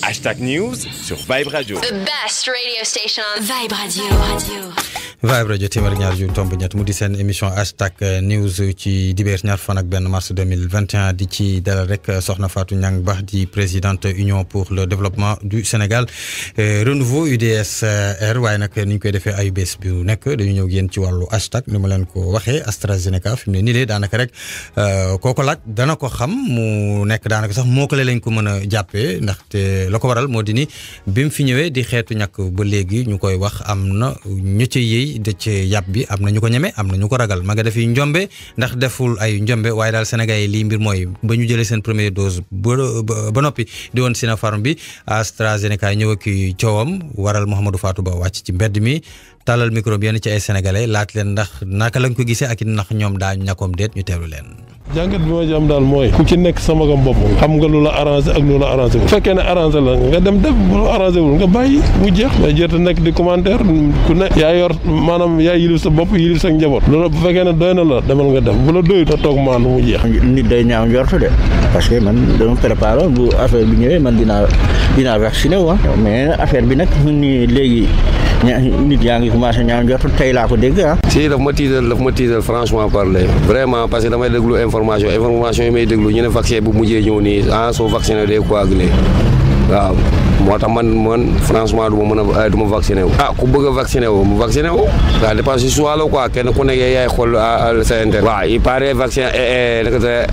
Hashtag News sur Vibe Radio. The best radio station on Vibe Radio. Vibe Radio téeméer ñaar ju tomb ñett mu di seen émission Hashtag News ci dibeer ñaar fan ak benn mars 2021 di ci dalal rek soxna Fatou Niang Bah di présidente Union pour le développement du Sénégal renouveau UDSR waaye nag ni ñu koy defee ay bés bi nekk dañu ñëw yéen ci wàllu hashtag ni ma leen ko waxee AstraZeneca fi mu ne nii lee daanaka rek kooko laaj dana ko xam mu nekk daanaka sax moo ko lañ ko mën a jàppee ndaxte la ko waral moo di ni bi mu fi ñëwee di xeetu ñàkk ba léegi ñu koy wax am na ñu ci yëy de ci yàpp bi am na ñu ko ñeme am na ñu ko ragal ma nga def njombe ndax deful ay njombe waaye daal Sénégal yi lii mbir mooy ba ñu jëlee seen première dose ba noppi di woon Sinopharm bi AstraZeneca ñëw ak coowam waral Mouhamadou Fatou Ba wàcc ci mbedd mi talal micro bi yenn ci ay sénégalais laaj leen ndax naka lañ ko gisee ak ndax ñoom daa ñàkkoom déet ñu teewlu leen. jàngat bi ma ci am daal mooy ku ci nekk sama gam bopp xam nga lu la arrangé ak lu la arrangé bu fekkee ne arrangé la nga dem def bu la arrangé wul nga bàyyi mu jeex mais jërte nekk di commentaire ku ne yaa yor maanaam yaa yilif sa bopp yilif sa njaboot loolu bu fekkee ne doy na la demal nga def bu la doy ta toog maandu mu jeex. nit day ñaaw njortu de parce que man dama préparé bu affaire bi ñëwee man dinaa vacciné wu mais affaire bi nag ni léegi nit yaa ngi commencé ñaaw njortu tey laa ko dégg si daf ma tiital franchement parler vraiment parce que damay déglu information yi may déglu ñu ne vaccin bu mujjee ñëw nii soo vacciné day coagulé waaw moo tax man franchement du ma vacciné wu. ku bëgg a vacciné wu mu vacciné wu ça dépend si choix la quoi kenn ku nekk yaay xool sa intérêt. waaw il paraît vaccin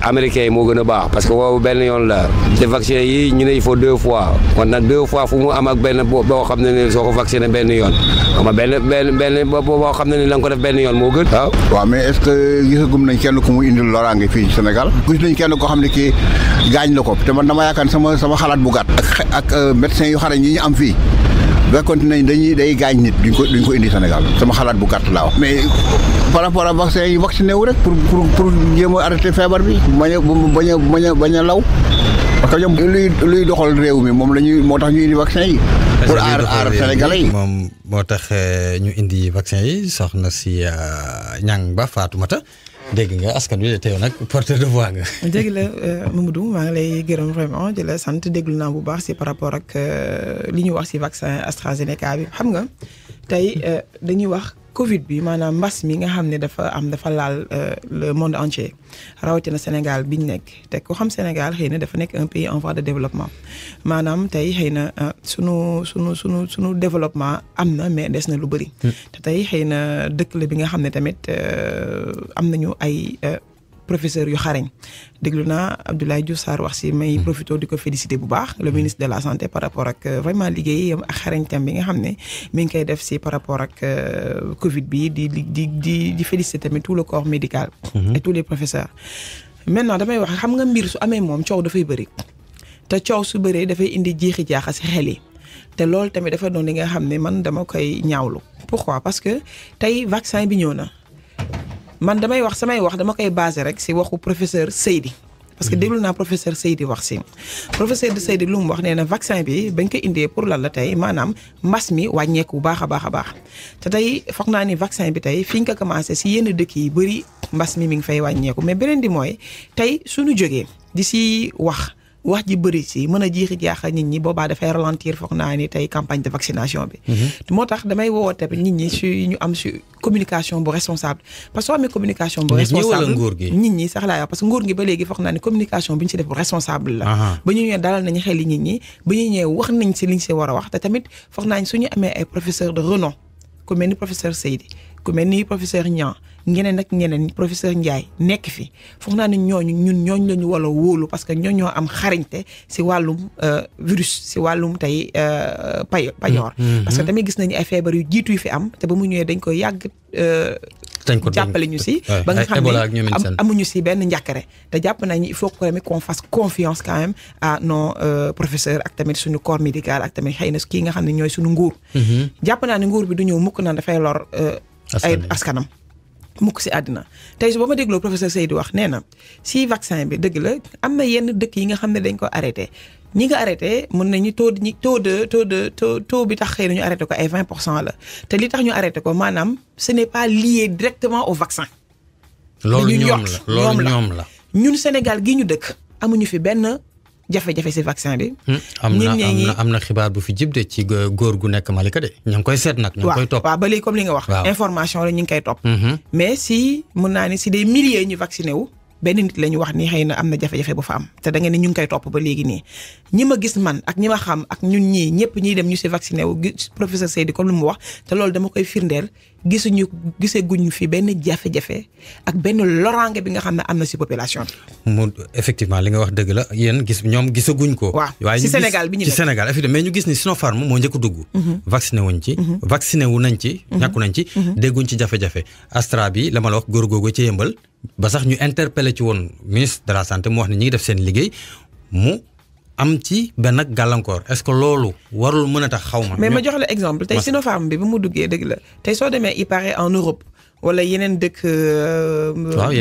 américain yi moo gën a baax parce que boobu benn yoon la te vaccin yi ñu ne il faut 2 fois kon nag 2 fois fu mu am ak benn boo xam ne ni soo ko vacciné benn yoon xam nga benn boo xam ne ni la nga ko def benn yoon moo gën. waaw mais est-ce que gisagum nañ kenn ku mu indil loraange fii ci Sénégal gis nañ kenn koo xam ne kii gaañ la ko te man dama yaakaar sama xalaat bu gàtt ak médecin yu xarañ yi ñu am fii fekkoon nañ day gaañ nit duñ ko indi Sénégal sama xalaat bu gàtt laa wax. mais par rapport ak vaccin yi vacciné wu rek pour jéem a arrêter feebar bi bañ a law parce que ñoom luy doxal réew mi moom moo tax ñu indi vaccin yi. pour aar Sénégalais yi. moom moo tax ñu indi vaccin yi soxna si Niang Bah Fatoumata dégg nga askan wi teew nag porteur de voix nga. dégg la Mamadou maa ngi lay gërëm vraiment di la sant déglu naa bu baax si par rapport ak li ñu wax si vaccin AstraZeneca bi xam nga tey dañuy wax Covid bi maanaam mbas mi nga xam ne dafa laal le monde entier rawatina Sénégal bi ñu nekk te ku xam Sénégal xëy na dafa nekk un pays en voie de développement maanaam tey xëy na sunu développement am na mais des na lu bëri. te tey xëy na dëkk la bi nga xam ne tamit am nañu ay professeurs yu xarañ déglu naa Abdoulaye Diouf Sarr wax si may profité di ko féliciter bu baax le ministre de la santé par rapport ak vraiment liggéey ak xarañtam bi nga xam ne mi ngi koy def si par rapport ak Covid bi di féliciter tamit tout le corps médical. et tous les professeurs. maintenant damay wax xam nga mbir su amee moom coow dafay bëri te coow su bëree dafay indi jeexi jaaxa si xel yi te loolu tamit dafa doon li nga xam ne man dama koy ñaawlu. pourquoi parce que tey vaccin bi ñëw na. man damay wax samay wax dama koy basé rek si waxu professeur Seydi parce que déglu naa professeur Seydi wax si professeur de Seydi lu mu wax nee na vaccin bi bañ ko indee pour lan la tey maanaam mbas mi wàññeeku bu baax a baax te tey foog naa ni vaccin bi tey fi ñu ko commencé si yenn dëkk yi bëri mbas mi ngi fay wàññeeku mais beneen di mooy tey suñu jógee di si wax ji bëri si mën a jiixi jaaxa nit ñi boobaa dafay ralentir foog naa ni tey campagne de vaccination bi. moo tax damay woote nit ñi si ñu am si communication bu responsable parce que soo amee communication bu responsable nit ñi sax laa wax parce que nguur gi ba léegi foog naa ni communication bi ñu si def bu responsable la. ba ñu ñëwee dalal nañu xel nit ñi ba ñu ñëwee wax nañ si liñ si war a wax te tamit foog naa ni suñu amee ay professeur de renom ku mel ni professeur Seydi ku mel ni professeur Niang ñeneen professeur Ndiaye nekk fi foog naa ne ñooñu la ñu war a wóolu parce que ñoo am xarañte si wàllum virus si wàllum tey payoor parce que tamit gis nañu ay feebar yu jiitu yu fi am te ba mu ñëwee dañ koy yàgg jàppale ñu si ba nga xam ne amuñu si benn njàkkare te jàpp nañu il faut que tamit qu'on fasse confiance quand même à nos professeurs ak tamit suñu corps médical ak tamit xëy na kii nga xam ne ñooy suñu nguur jàpp naa ne nguur bi du ñëw mukk naan dafay lor ay askanam mukk si àddina tey su ba ma dégloo professeur Seydou wax nee na si vaccin bi dëgg la am na yenn dëkk yi nga xam ne dañ ko arrêté ñi nga arrêté mën nañu taux bi tax xëy na ñu arrêté ko ay 20% la te li tax ñu arrêté ko maanaam ce n'est pas lié directement au vaccin. loolu ñoom la ñun Sénégal gi ñu dëkk amuñu fi benn jafe-jafe si vaccin bi. am na xibaar bu fi jib de ci góor gu nekk Malika de ñu ngi koy seet nag. ñu ngi koy topp waaw ba léegi comme li nga wax. information la ñu ngi koy topp. mais si mun naa ni si des milliers ñu vacciné wu. benn nit la ñu wax ni xëy na am na jafe-jafe bu fa am te da nga ne ñu ngi koy topp ba léegi nii ñi ma gis man ak ñi ma xam ak ñun ñii ñëpp ñiy dem ñu si vacciné wu professeur Seydi comme lu mu wax te loolu dama koy firndeel gisaguñu fi benn jafe-jafe ak benn loraange bi nga xam ne am na si population bi. mu effectivement li nga wax dëgg la yéen ñoom gisaguñ ko. waaw si Sénégal bi ñu ci Sénégal effectivement mais ñu gis ni Sinopharm moo njëkk a dugg. vacciné wuñ ci. vacciné wu nañ ci. ñàkku nañ ci. dégguñ ci jafe-jafe Astra bi la ma la wax góor googu ci yëmbal ba sax ñu interpellé ci woon ministre de la santé mu wax ne ñi ngi def seen liggéey mu am ci benn gàllankoor est-ce que loolu warul mën a tax xaw ma. mais ma jox la exemple tey Sinopharm bi mu duggee dëgg la tey soo demee il paraît en Europe wala yeneen dëkk.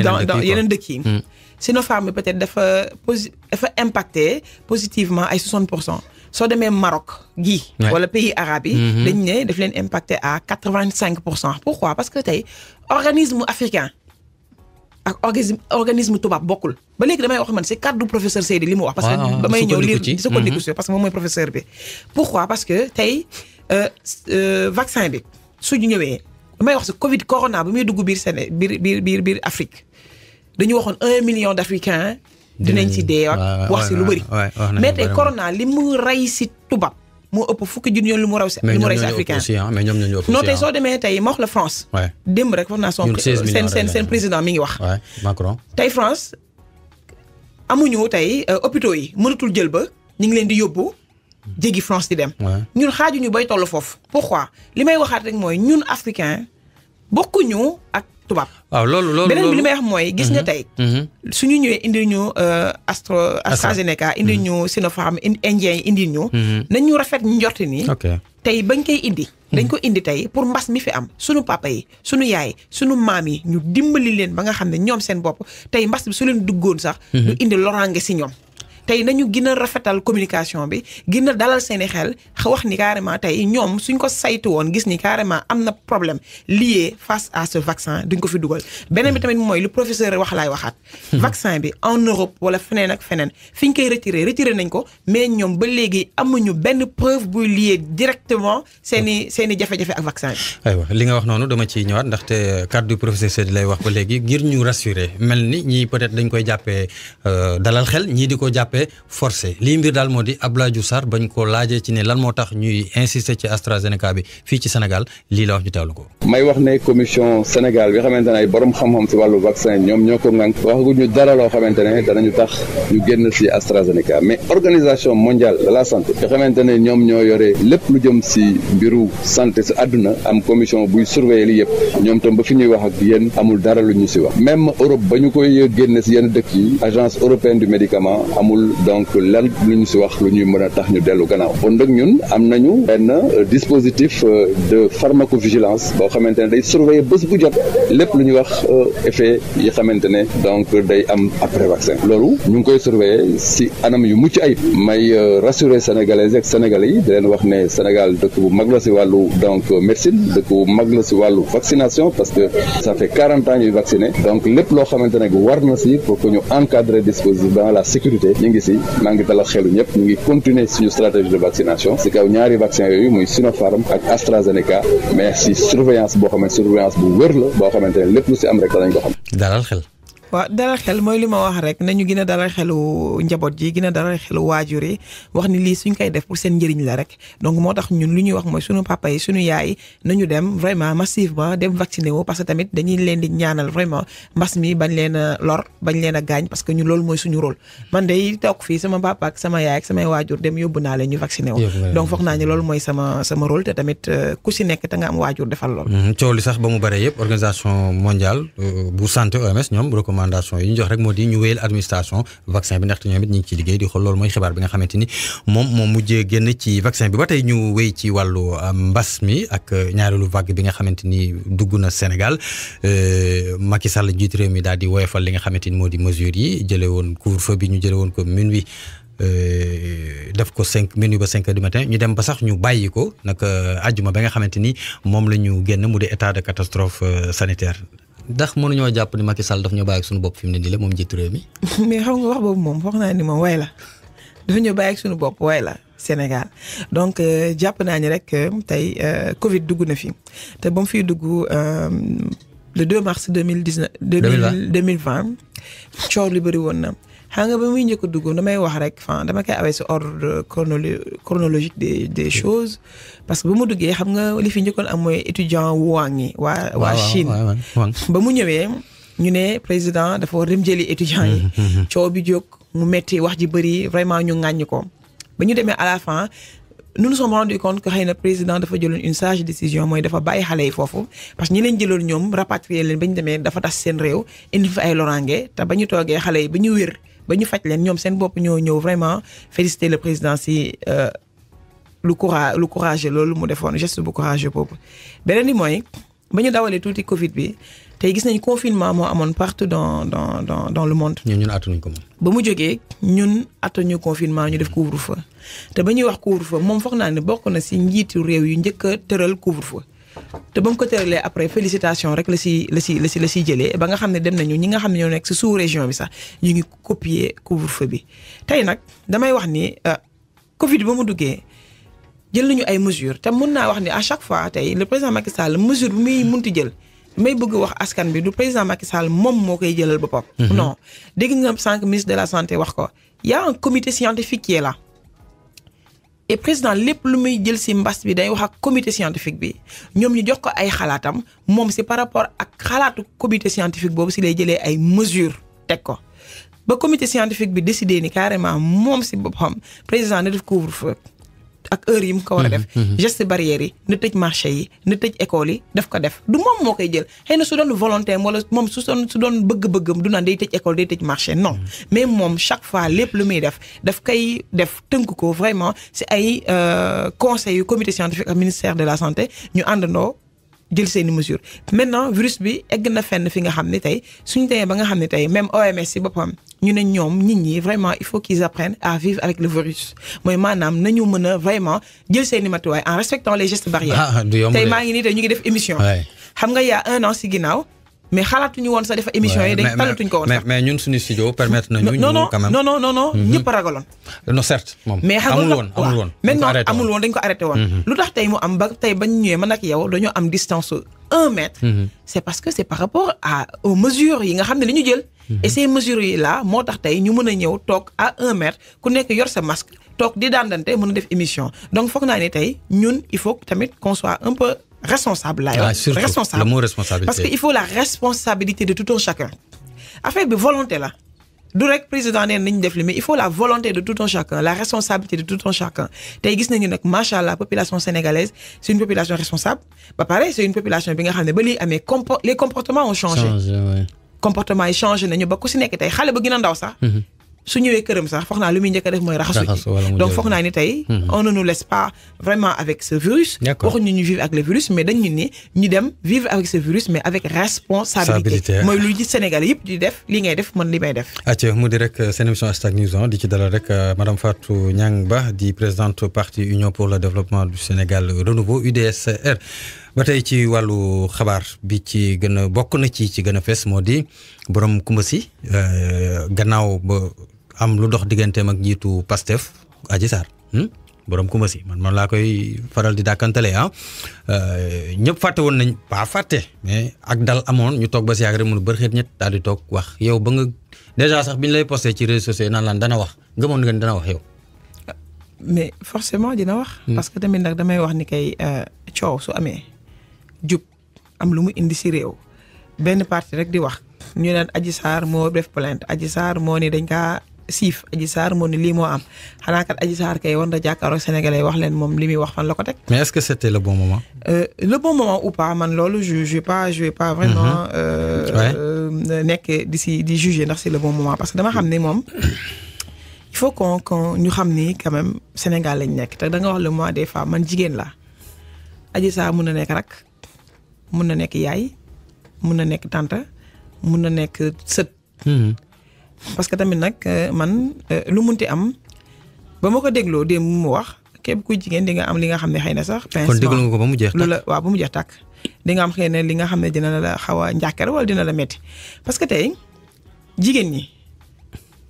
dans yeneen dëkk yi. Sinopharm bi peut-être dafa impacté positivement ay 60%. soo demee Maroc gii. wala pays arabes yi. dañ ne daf leen impacté à 85%. pourquoi parce que tey organisme africain. ak organisme tubaab bokkul ba léegi damay wax man c'est cadre du professeur Seydi li mu wax. parce que damay ñëw lire di sukkandiku ci parce que moom mooy professeur bi. pourquoi parce que tey vaccin bi su ñu ñëwee damay wax si Covid corona bi muy dugg biir Afrique dañu waxoon 1 million d'Africains dinañ ci dee wax si lu bëri. mais tey corona li mu rey si tubaab. moo ëpp fukki junni yoon lu mu raw si africain mais ñoom ñoo ëpp non tey soo demee tey ma wax la France. démb rek wax naa seen président mi ngi wax. Macron tey France amuñu tey hôpitaux yi mënatul jël ba ñu ngi leen di yóbbu jéggi France di dem. ñun xaajuñu bay toll foofu. pourquoi li may waxaat rek mooy ñun africain bokkuñu ak tubaab. waaw loolu beneen bi li may wax mooy gis nga tey. suñu ñëwee indil ñu AstraZeneca indil ñu Sinopharm indien yi indil ñu. nañu rafet njort ni. tey bañ koy indi. dañ ko indi tey pour mbas mi fi am suñu papa yi suñu yaay suñu maam yi ñu dimbali leen ba nga xam ne ñoom seen bopp tey mbas bi su leen duggoon sax. du indi loraange si ñoom. tey nañu gën a rafetal communication bi gën a dalal seeni xel wax ni carrément tey ñoom suñ ko saytu woon gis ni carrément am na problème lié face à ce vaccin duñ ko fi dugal. beneen bi tamit mooy lu professeur wax laay waxaat. vaccin bi en Europe wala feneen ak feneen fi ñu koy retiré nañ ko mais ñoom ba léegi amuñu benn preuve buy lié directement seeni jafe-jafe ak vaccin bi. aywa li nga wax noonu dama ciy ñëwaat ndaxte kàddu professeur Seydi lay wax ba léegi ngir ñu rassurer mel ni ñii peut-être dañ koy jàppee dalal xel ñii di ko jàppee forcé lii mbir daal moo di Abdoulaye Diouf Sarr bañ ko laajee ci ne lan moo tax ñuy insister ci AstraZeneca bi fii ci Sénégal lii la wax ñu teewlu ko. may wax ne commission Sénégal bi xamante ne ay borom xam-xam si wàllu vaccin ñoom ñoo ko ŋànk waxaguñu dara loo xamante ne danañu tax ñu génn si AstraZeneca mais organisation mondiale de la santé nga xamante ne ñoom ñoo yore lépp lu jëm si mbiru santé si àdduna am commission buy surveiller li yëpp ñoom tam ba fi ñuy wax ak yéen amul dara lu ñu si wax même Europe ba ñu koy génne si yenn dëkk yi agence européenne du médicament amul donc lan lu ñu si wax lu ñuy mën a tax ñu dellu gannaaw kon nag ñun am nañu benn dispositif de pharmacovigilance boo xamante ne day surveiller bés bu jot lépp lu ñuy wax effet yi xamante ne donc day am après vaccin loolu ñu ngi koy surveiller si anam yu mucc ayib may rassurer sénégalais ak sénégalais yi di leen wax ne Sénégal dëkk bu mag la si wàllu donc médecine dëkk bu mag la si wàllu vaccination parce que ça fait 40 ans ñuy vacciner donc lépp loo xamante ne war na si pour que ñu encadrer dispositif dans la sécurité ngi si maa ngi dalal xelu ñëpp ñu ngi continuer suñu stratégie de vaccination si kaw ñaari vaccin yooyu muy Sinopharm ak AstraZeneca mais si surveillance boo xamante surveillance bu wër la boo xamante ne lépp lu si am rek danañ ko xam. dalal xel. waaw dalal xel mooy li ma wax rek nañu gën a dalal xelu njaboot ji gën a dalal xelu waajur yi wax ni lii suñ koy def pour seen njëriñ la rek donc moo tax ñun lu ñuy wax mooy suñu papa yi suñu yaay nañu dem vraiment massivement dem vacciner wu parce que tamit dañuy leen di ñaanal vraiment mbas mi bañ leen a lor bañ leen a gaañ parce que ñun loolu mooy suñu rôle man day toog fii sama papa ak sama yaay ak samay waajur dem yóbbu naa leen ñu vacciner wu donc foog naa ni loolu mooy sama rôle te tamit ku si nekk te nga am waajur defal lool. coow li sax ba mu bare yëpp organisation mondiale bu santé OMS ñoom recommandation yi ñu jox rek moo di ñu wéyal administration vaccin bi ndaxte ñoom it ñu ngi ci liggéey di xool loolu mooy xibaar bi nga xamante ni moom mujjee génn ci vaccin bi ba tey ñu wéy ci wàllu mbas mi ak ñaareelu vague bi nga xamante ni dugg na Sénégal Macky Sall njiitu réew mi daal di woyofal li nga xamante ni moo di mesures yi jëlee woon couvre-feu bi ñu jëlee woon ko minuit def ko minuit ba 5 heures du matin ñu dem ba sax ñu bàyyi ko nag àjjuma ba nga xamante ni moom la ñu génn mu di état de catastrophe sanitaire. ndax mënuñoo jàpp ni Macky Sall daf ñoo bàyyi ak suñu bopp fi mu ne nii la moom njiitu réew mi. mais xam nga wax boobu moom foog naa ni moom way la dafa ñëw bàyyi ak suñu bopp waaye la Sénégal donc jàpp naa ni rek tey Covid dugg na fi te ba mu fiy dugg le 2 mars 2020 coow li bëri woon na xam nga ba muy njëkk a dugg damay wax rek dama koy awee si ordre chronologique des choses parce que ba mu duggee xam nga li fi njëkkoon am mooy étudiant Wang yi waa Chine ba mu ñëwee ñu ne président dafa war dem jëli étudiants yi coow bi jóg mu metti wax ji bëri vraiment ñu ŋàññ ko ba ñu demee à la fin nous nous sommes rendu compte que xëy na président dafa jëloon une sage décision mooy dafa bàyyi xale yi foofu parce que ñi leen jëloon ñoom rapatrier leen ba ñu demee dafa tas seen réew indi fa ay loraange te ba ñu toogee xale yi ba ñu wér ba ñu faj leen ñoom seen bopp ñoo ñëw vraiment féliciter le président si lu courageux loolu mu defoon geste bu courageux boobu. beneen bi mooy ba ñu dawalee tuuti Covid bi tey gis nañ confinement moo amoon partout dans le monde. ñun attanuñ ko moom. ba mu jógee ñun attanuñu confinement ñu def couvre-feu te ba ñuy wax couvre-feu moom foog naa ne bokk na si njiitu réew yu njëkk a tëral couvre-feu te ba mu ko tëralee après félicitation rek la si jëlee ba nga xam ne dem nañu ñi nga xam ne ñoo nekk si sous région bi sax ñu ngi copier couvre-feu bi tey nag damay wax ni Covid ba mu duggee jël nañu ay mesures te mun naa wax ni à chaque fois tey le président Macky Sall mesure bi muy munti jël. may bëgg wax askan bi du président Macky Sall moom moo koy jëlal boppam. non dégg nga sànq ministre de la santé wax ko y a un comité scientifique qui est là et président lépp lu muy jël si mbas bi day wax ak comité scientifique bi ñoom ñu jox ko ay xalaatam moom si par rapport ak xalaatu comité scientifique boobu si lay jëlee ay mesures teg ko ba comité scientifique bi décidé ni carrément moom si boppam président na def couvre-feu ak heure yi mu ko war a def geste barrière yi na tëj marché yi na tëj école yi daf ko def du moom moo koy jël xëy na su doon volontaire wala moom su doon bëgg-bëggam du naan day tëj école day tëj marché non mais moom chaque fois lépp lu muy def daf koy def tënk ko vraiment si ay conseils yu comité scientifique ak ministère de la santé ñu àndandoo jël seeni mesures maintenant virus bi egg na fenn fi nga xam ne tey suñu teyee ba nga xam ne tey même OMS si boppam ñu ne ñoom nit ñi vraiment il faut qu'ils apprennent à vivre avec le virus mooy maanaam nañu mën a vraiment jël seeni matuwaay en respectant les gestes barrières tey maa ngi nii tey ñu ngi def émission xam nga y a 1 an si ginnaaw mais xalaatuñu woon sax defa émission yi dañ talatuñ ko woon sax mais ñun suñu studio permettre nañu ñu quand même non ñëpp ragaloon non certes moom mais amul woon maintenant amul woon dañ ko arrêté woon lu tax tey mu am ba tey bañ ñëwee man ak yow dañoo am distance 1 mètre c'est parce que c'est par rapport aux mesures yi nga xam ne li ñu jël et ces mesures yi là moo tax tey ñu mën a ñëw toog à 1 mètre ku nekk yor sa masque toog di daandante mën a def émission donc foog naa ne tey ñun il faut tamit qu'on soit un peu responsable laay wax responsable le mot responsabilité parce que il faut la responsabilité de tout un chacun affaire bi volonté la du rek président neen nañu def li mais il faut la volonté de tout un chacun la responsabilité de tout un chacun tey gis nañu nag macha allah population sénégalaise c'est une population responsable ba pare c'est une population bi nga xam ne ba lii amee les comportements ont changé comportement yi changé nañu ba ku si nekk tey xale ba gën a ndaw sax su ñëwee këram sax foog naa lu muy njëkk a def mooy raxasu ji donc foog naa ni tey on ne nous laisse pas vraiment avec ce virus waxuñu ñu vivre avec le virus mais dañu ni ñu dem vivre avec ce virus mais avec responsabilité mooy lu ci Sénégal yëpp di def li ngay def man li may def aca mu di rek seen émission Hashtag News di ci dalal rek madame Fatou Niang Ba di présidente parti Union pour le développement du Sénégal Renouveau UDSR ba tey ci wàllu xabaar bi ci gën a bokk na ci gën a fees moo di borom kumba si gannaaw ba am lu dox digganteem ak njiitu Pastef Adji Sarr borom kumba si man laa koy faral di dàkkantale ñëpp fàtte woon nañ pas fàtte mais ak dal amoon ñu toog ba si yàgg rek mënu bërxeet ñett daal di toog wax yow ba nga déjà sax bi ñu lay posté ci réseaux sociaux naan laan dana wax gëmoon nga dana wax yow mais forcément dina wax parce que tamit nag damay wax ni kay coow su amee jub am lu mu indi si réew benn parti rek di wax ñu naan Adji Sarr moo def plainte Adji Sarr moo ni dañ kaa siif Adji Sarr moo ni lii moo am xanaa kat Adji Sarr kay war na jàkkaaroo Sénégalais wax leen moom li muy wax fan la ko teg. mais est-ce que c'était le bon moment. Le bon moment ou pas man loolu je vais pas vraiment. nekk di juger ndax c'est le bon moment parce que dama xam ne moom. il faut qu'on ñu xam ni quand même Sénégal lañ nekk te da nga wax le mois des femmes man jigéen laa Adji Sarr mun na nekk rak mun na nekk yaay mun na nekk tante mun na nekk sët. parce que tamit nag man lu munti am ba ma ko dégloo démb mu wax képp kuy jigéen di nga am li nga xam ne xëy na sax. kon déglu nga ko ba mu jeex tàkk waaw ba mu jeex tàkk di nga am xëy na li nga xam ne dina la xaw a njàkkare wala dina la metti parce que tey jigéen ñi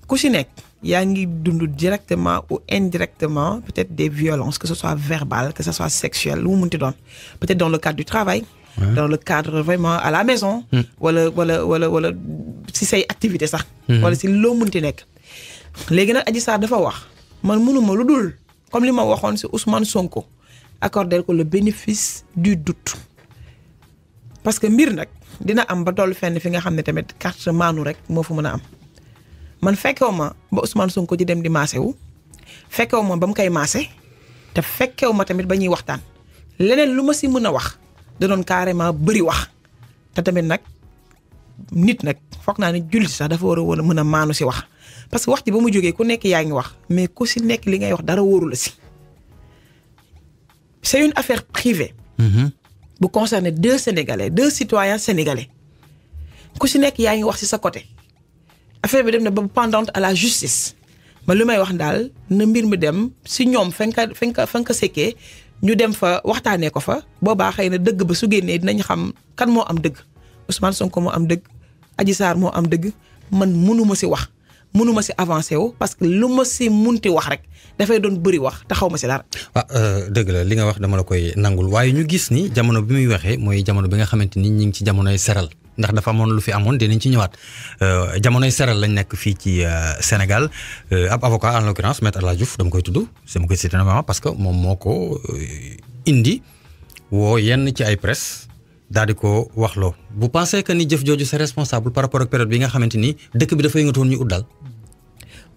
ku si nekk yaa ngi dund directement ou indirectement peut-être des violences que ce soit verbales que ce soit sexuelles lu mu munti doon peut-être dans le cadre du travail. Dans le cadre vraiment à la maison. wala si say activité sax. wala si loo munti nekk. léegi nag Adji Sarr dafa wax man mënuma lu dul comme li ma waxoon si Ousmane Sonko accorder ko le bénéfice du doute parce que mbir nag dina am ba toll fenn fi nga xam ne tamit carte maanu rek moo fa mën a am man fekkew ma ba Ousmane Sonko di dem di maase wu fekkew ma ba mu koy maase te fekkew ma tamit ba ñuy waxtaan leneen lu ma si mën a wax da doon carrément bëri wax te tamit nag nit nag foog naa ne jullit sax dafa war a mën a maanu si wax parce que wax ji ba mu jógee ku nekk yaa ngi wax mais ku si nekk li ngay wax dara wóoru la si c'est une affaire privée bu concerner 2 Sénégalais 2 citoyens sénégalais ku si nekk yaa ngi wax si sa côté affaire bi dem na ba pendante à la justice ma lu may wax daal na mbir mi dem si ñoom fa nga sekkee ñu dem fa waxtaanee ko fa boobaa xëy na dëgg ba su génnee dinañ xam kan moo am dëgg Ousmane Sonko moo am dëgg Adji Sarr moo am dëgg man mënuma si wax mënuma si avancé wu parce que lu ma si munti wax rek dafay doon bëri wax te xaw ma si dara. dëgg la li nga wax dama la koy nangul waaye ñu gis ni jamono bi muy waxee mooy jamono bi nga xamante ni ñi ngi ci jamonoy seral ndax dafa amoon lu fi amoon dinañ ci ñëwaat jamonoy seral lañ nekk fii ci Sénégal ab avocat en l'occurrence maître El Hadji Diouf dama koy tudd sama koy cité normalement parce que moom moo ko indi woo yenn ci ay presse daal di ko waxloo bu pensez que ni jëf jooju c'est responsable par rapport ak période bi nga xamante ni dëkk bi dafa yëngatoon ñu ut daal.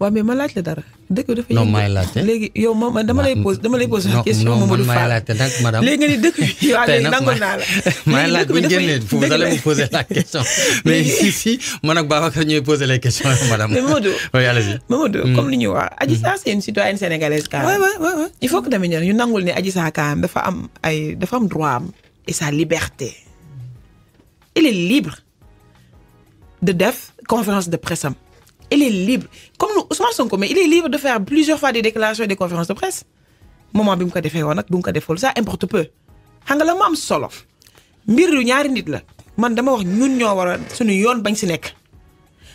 waaw mais ma laaj la dara dëkk bi dafa non may laajte léegi yow ma dama lay pose question Mamadou Fall may laajte nag madame léegi nga ni dëkk bi waaw léegi nangul naa la may laaj bu génnee vous allez me poser la question mais si man ak Babacar ñooy poser les questions madame. mais Mamadou oui allez-y Mamadou comme li ñu wax Adji Sarr c'est une citoyenne sénégalaise quand même ouais. Il faut que tamit ñu nangul ne Adji Sarr quand même dafa am droit am et sa liberté il est libre de def conférence de presse am il est libre comme nous Ousmane Sonko mais il est libre de faire plusieurs fois des déclarations et des conférences de presse moment bi mu ko defee woon nag bu mu ko deful ça importe peu xam nga la mu am solo mbir yu ñaari nit la man dama wax ñun ñoo war a suñu yoon bañ si nekk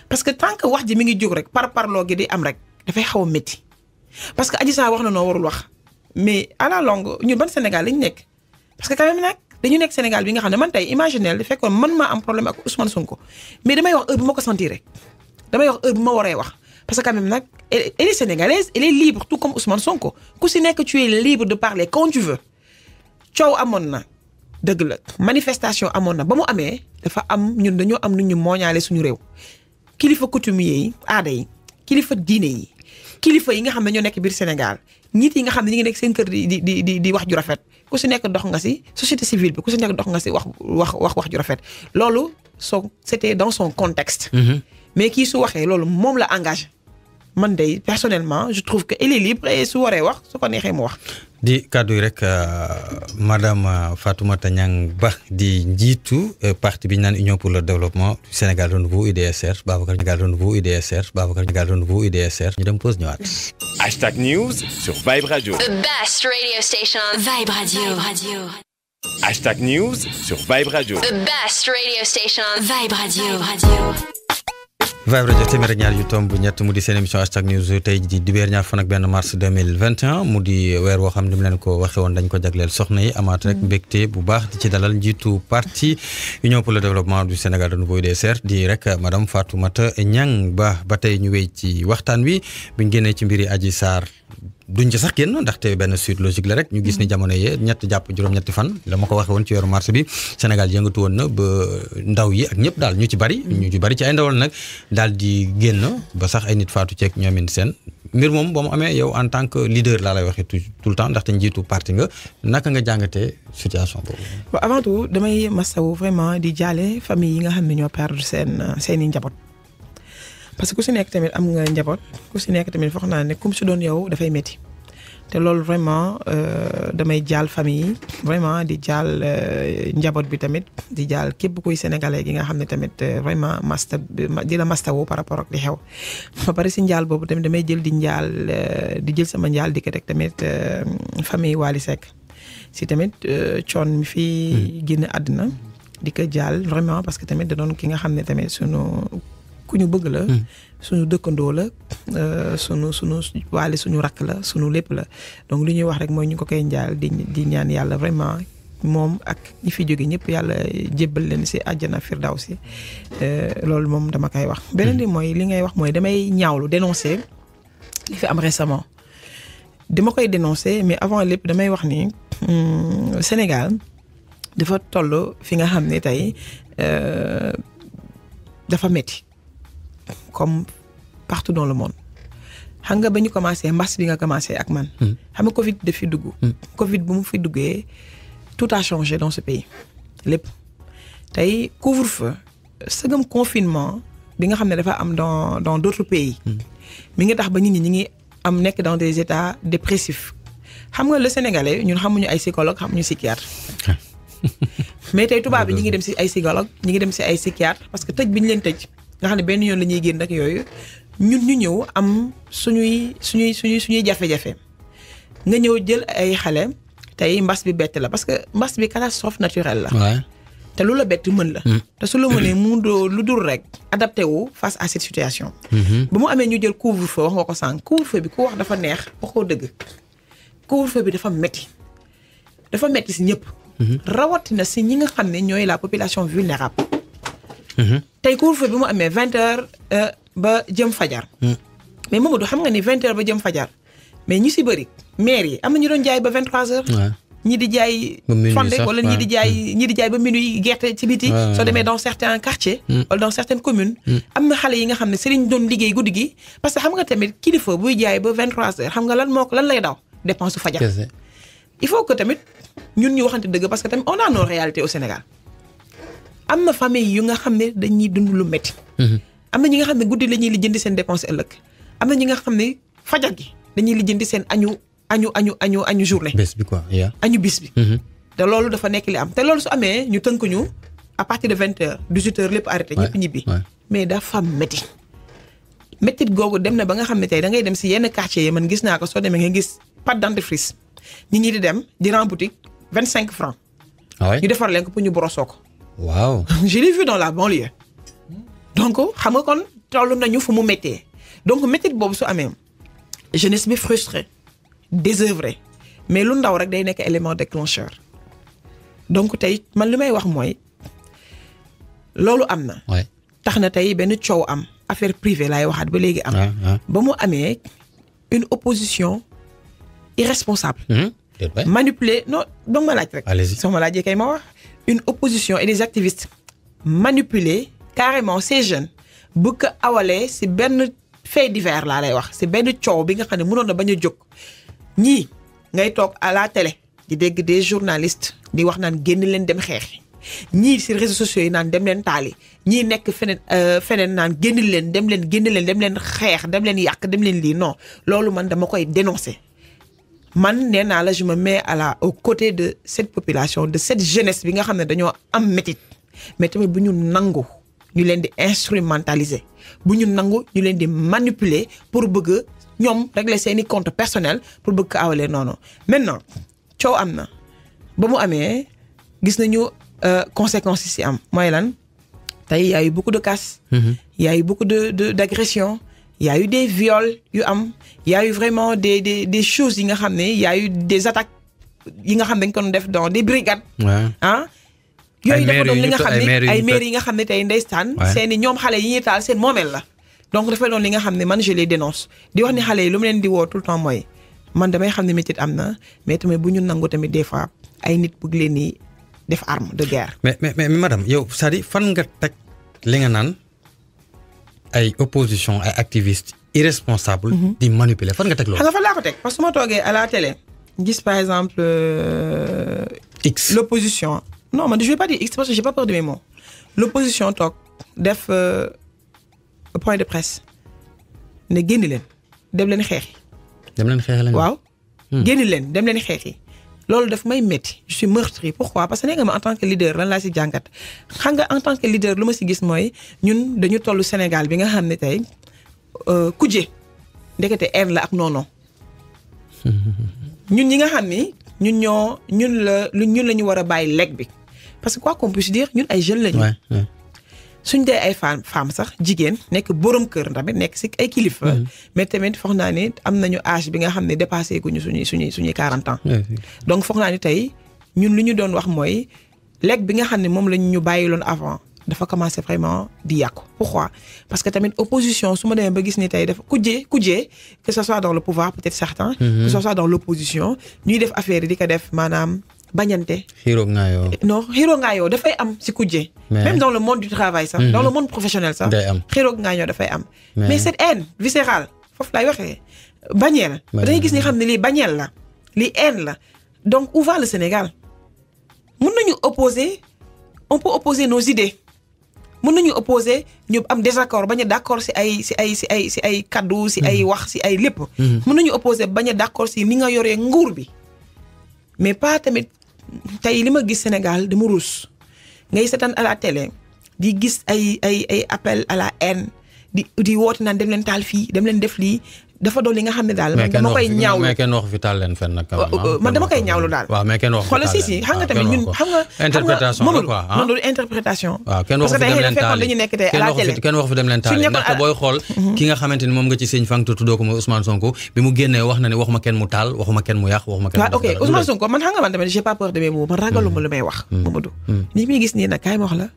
parce que tant que wax ji mi ngi jóg rek parloo gi di am rek dafay xaw a métti parce que Adji Sarr wax na noo warul wax mais à la longue ñun ban Sénégal lañ nekk parce que quand même nag dañu nekk Sénégal bi nga xam ne man tey imaginel di fekkoon man maa am problème ak Ousmane Sonko mais damay wax heure bu ma ko sentir rek damay wax heure bu ma waree wax parce que quand même nag elle est sénégalaise elle est libre tout comme Ousmane Sonko ku si nekk tu es libre de parler quand tu veux coow amoon na dëgg la manifestation amoon na ba mu amee dafa am ñun dañoo am nu ñu mooñaale suñu réew kilifa coutumier yi aada yi kilifa diine yi kilifa yi nga xam ne ñoo nekk biir Sénégal nit yi nga xam ne ñu ngi nekk seen kër di wax ju rafet ku si nekk dox nga si société civile bi ku si nekk dox nga si wax ju rafet loolu c'était dans son contexte. mais kii su waxee loolu moom la engagé man day personnellement je trouve que elle est libre et su waree wax su ko neexee mu wax. di kàddu yi rek madame Fatoumata Niang Bah di njiitu parti bi ñu naan Union pour le développement du Sénégal Renouveau UDSR Babacar Renouveau UDSR ñu dem pause ñëwaat. Hashtag News sur Vibe Radio. The best radio station on Vibe Radio. Hashtag News sur Vibe Radio. The best radio station on Vibe Radio. Vibe Radio téeméer ak ñaar yu tomb ñett mu di seen émission Hashtag News tey di dibéer ñaar fan ak benn mars 2021 mu di weer woo xam ne mu leen ko waxe woon dañ ko jagleel soxna yi amaat rek mbégte bu baax di ci dalal njiitu parti Union pour le développement du Sénégal Renouveau UDSR di rek madame Fatoumata Niang Bah ba tey ñu wéy ci waxtaan wi buñ génnee ci mbiri Adji Sarr duñ ci sax génn ndaxte benn suite logique la rek ñu gis ni jamono yee ñett jàpp juróom-ñetti fan la ma ko waxee woon ci weeru mars bi Sénégal yëngatu woon na ba ndaw yi ak ñëpp daal ñu ci bari ci ay ndawal nag daal di génn ba sax ay nit faatu ceeg ñoomin seen mbir moom ba mu amee yow en tant que leader laa lay waxee tout le temps ndaxte njiitu parti nga naka nga jàngatee situation boobu. bon avant tout damay masawu vraiment di jaale famille yi nga xam ne ñoo perdre seeni njaboot. parce que ku si nekk tamit am nga njaboot ku si nekk tamit foog naa ne comme si doon yow dafay métti te loolu vraiment damay jaal famille yi vraiment di jaal njaboot bi tamit di jaal képp kuy sénégalais gi nga xam ne tamit vraiment di la mastawo par rapport ak di xew ba pare si njaal boobu tamit damay jël di jël sama njaal di ko teg tamit famille Wally Seck si tamit coon mi fi génn àddina di ko jaal vraiment parce que tamit da doon ki nga xam ne tamit sunu ku ñu bëgg la. suñu dëkkandoo la suñu waale suñu rakk la suñu lépp la donc li ñuy wax rek mooy ñu ko koy njaal di ñaan yàlla vraiment moom ak ñi fi jóge ñëpp yàlla jébbal leen si àjjana firdawsi loolu moom dama koy wax. beneen bi mooy li ngay wax mooy damay ñaawlu dénoncer li fi am récemment dama koy dénoncer mais avant lépp damay wax ni Sénégal dafa toll fi nga xam ne tey dafa metti comme partout dans le monde xam nga ba ñu commencé mbas bi nga commencé ak man. xam nga Covid daf fi dugg. Covid bu mu fi duggee tout a changé dans ce pays lépp tey couvre-feu sëgam confinement bi nga xam ne dafa am dans d'autres pays. mi ngi tax ba nit ñi ngi am nekk dans des états dépressifs xam nga le Sénégalais ñun xamuñu ay psychologue xamuñu psychiatre. mais tey tubaab bi ñi ngi dem ci ay psychologue ñi ngi dem ci ay psychiatre parce que tëj bi ñu leen tëj nga xam ne benn yoon la ñuy génn ak yooyu ñun ñu ñëw am suñuy jafe-jafe nga ñëw jël ay xale tey mbas bi bett la parce que mbas bi catastrophe naturelle la. te lu la bett mën la. te su la mënee mu lu dul rek adapté wu face à cette situation. ba mu amee ñu jël couvre-feu wax nga ko sànq couvre-feu bi ku wax dafa neex waxoo dëgg couvre-feu bi dafa metti si ñëpp. rawatina si ñi nga xam ne ñooy la population vulnérable. tey couvre-feu bi mu amee 20h ba jëm fajar. mais Mamadou xam nga ni 20h ba jëm fajar mais ñu si bëri maire yi am na ñu doon jaay ba 23h. ñi di jaay fonde wala ñi di jaay ba minuit gerte ci biti. soo demee dans certains quartiers. wala dans certaines communes. am na xale yi nga xam ne sëriñ doon liggéey guddi gi parce que xam nga tamit kilifa buy jaay ba 23h xam nga lan lay daw dépense su fajar. il faut que tamit ñun ñu waxante dëgg parce que tamit on a nos réalités au Sénégal am na famille yu nga xam ne dañuy dund lu métti. am na ñi nga xam ne guddi la ñuy lijjanti seen dépense ëllëg am na ñi nga xam ne fajar gi dañuy lijjanti seen añu journée. bés bi quoi añu bis bi. te loolu dafa nekk li am te loolu su amee ñu tënk ñu à partir de 20h 18h lépp arrêté. ñëpp ñibbi mais dafa métti. métti googu dem na ba nga xam ne tey da ngay dem si yenn quartiers yi man gis naa ko soo demee nga gis pâte dentifrice nit ñi di dem di rang boutique 25 francs. ñu defar leen ko pour ñu borosoo ko. waaw je l'ai vu dans la banlieue. donc xam nga kon toll nañu fu mu méttee donc métti boobu su amee jeunesse bi frustrée désœuvrée mais lu ndaw rek day nekk élément déclencheur donc tey man li may wax mooy loolu am na. tax na tey benn coow am affaire privée laay waxaat ba léegi am. ba mu amee une opposition irresponsable. manipulée non donc ma laaj rek. soo ma laajee kay ma wax une opposition et des activistes manipulés carrément ces jeunes bu ko awalee si benn fait divers laa lay wax si benn coow bi nga xam ne mënoon na bañ a jóg ñii ngay toog à la télé di dégg des journalistes di wax naan génn leen dem xeexi ñii si réseaux sociaux yi naan dem leen taali ñii nekk feneen naan génn leen dem leen xeex dem leen yàq dem leen lii non loolu man dama koy dénoncer. man nee naa la je me mets aux côtés de cette population de cette jeunesse bi nga xam ne dañoo am métit mais tamit bu ñu nangu ñu leen di instrumentaliser bu ñu nangu ñu leen di manipuler pour bëgg ñoom régler seeni compte personnel pour bëgg ko awalee noonu. maintenant coow am na ba mu amee gis nañu conséquences yi si am mooy lan tey y a eu beaucoup de casse. y a eu beaucoup d'agressions. Il y a eu des viols yu am il y a eu vraiment des choses yi nga xam ne il y a eu des attaques yi nga xam ne dañ ko def dans des brigades. yooyu dafa doon li nga xam ne ay maires yi nga xam ne tey ndeysaan. seeni ñoom xale yi ñuy taal seen moomeel la. donc dafa doon li nga xam ne man je les dénonce di wax ni xale yi lu mu leen di woo tout le temps mooy man damay xam ne métit am na mais tamit bu ñu nangu tamit des fois ay nit bëgg leen ni def arme de guerre. mais madame yow c'est-à-dire fan nga teg li nga naan. ay opposition ay activistes irresponsables. di manipuler fan nga teg loolu. xam nga fan laa ko teg parce que su ma toogee à la télé gis par exemple. X l'opposition non man je vais pas dire X parce que j'ai pas peur de mes mots l'opposition toog def point de presse ne génn leen dem leen xeexi. dem leen xeexi leen waaw. génn leen dem leen xeexi. loolu daf may métti je suis meurtri pourquoi parce que nee nga ma en tant que leader lan laa si jàngat xam nga en tant que leader lu ma si gis mooy ñun dañu tollu Sénégal bi nga xam ne tey kujje ndekete haine la ak noono ñun ñi nga xam ni ñun la ñu war a bàyyi lekk bi parce que quoi qu'on puisse dire ñun ay jeunes lañu. suñ dee ay femme sax jigéen nekk borom kër tamit nekk si ay kilifa. mais tamit foog naa ni am nañu âge bi nga xam ne dépassé guñu suñuy 40 ans. donc foog naa ni tey ñun li ñu doon wax mooy lekk bi nga xam ne moom lañ ñu bàyyiloon avant dafa commencé vraiment di yàqu. pourquoi parce que tamit opposition su ma demee ba gis ni tey dafa kujjee que ce soit dans le pouvoir peut-être certains. que ce soit dans l'opposition ñuy def affaire yi di ko def maanaam. bañante xiiroo ngaayoo dafay am si kujje même dans le monde du travail sax dans le monde professionnel sax xiiroo ngaayoo dafay am mais cette haine viscérale foofu laay waxee bañeel da ngay gis ni xam ne lii bañeel la lii haine la donc où va le Sénégal mën nañu on peut opposer nos idées mën nañu opposer ñu am désaccord bañ a d'accord si ay kaddu si ay wax si ay lépp mën nañu opposer bañ a d'accord si ni nga yoree nguur bi mais pas tamit tey li ma gis Sénégal dama ruus ngay seetaan à la télé di gis ay appel à la haine di woote naan dem leen taal fii dem leen def lii dafa doon li nga xam ne daal man dama koy ñaawlu mais kenn wax fi taal leen fenn nag man dama koy ñaawlu daal waaw mais kenn wax xoolal si xam nga tamit ñun xam nga interprétation la quoi man du interprétation waaw kenn wax fi dem leen taal dañu nekk tey à la télé kenn wax fi dem leen taal ndaxte booy xool ki nga xamante ni moom nga ci sëñ Fang tuddoo ko mooy Ousmane Sonko bi mu génnee wax na ne waxuma kenn mu taal waxuma kenn mu yàq waxuma kenn mu ok Ousmane Sonko man xam nga man tamit j'ai pas peur de mes mots man ragaluma lu may wax Mamadou ni muy gis nii nag kaay ma wax la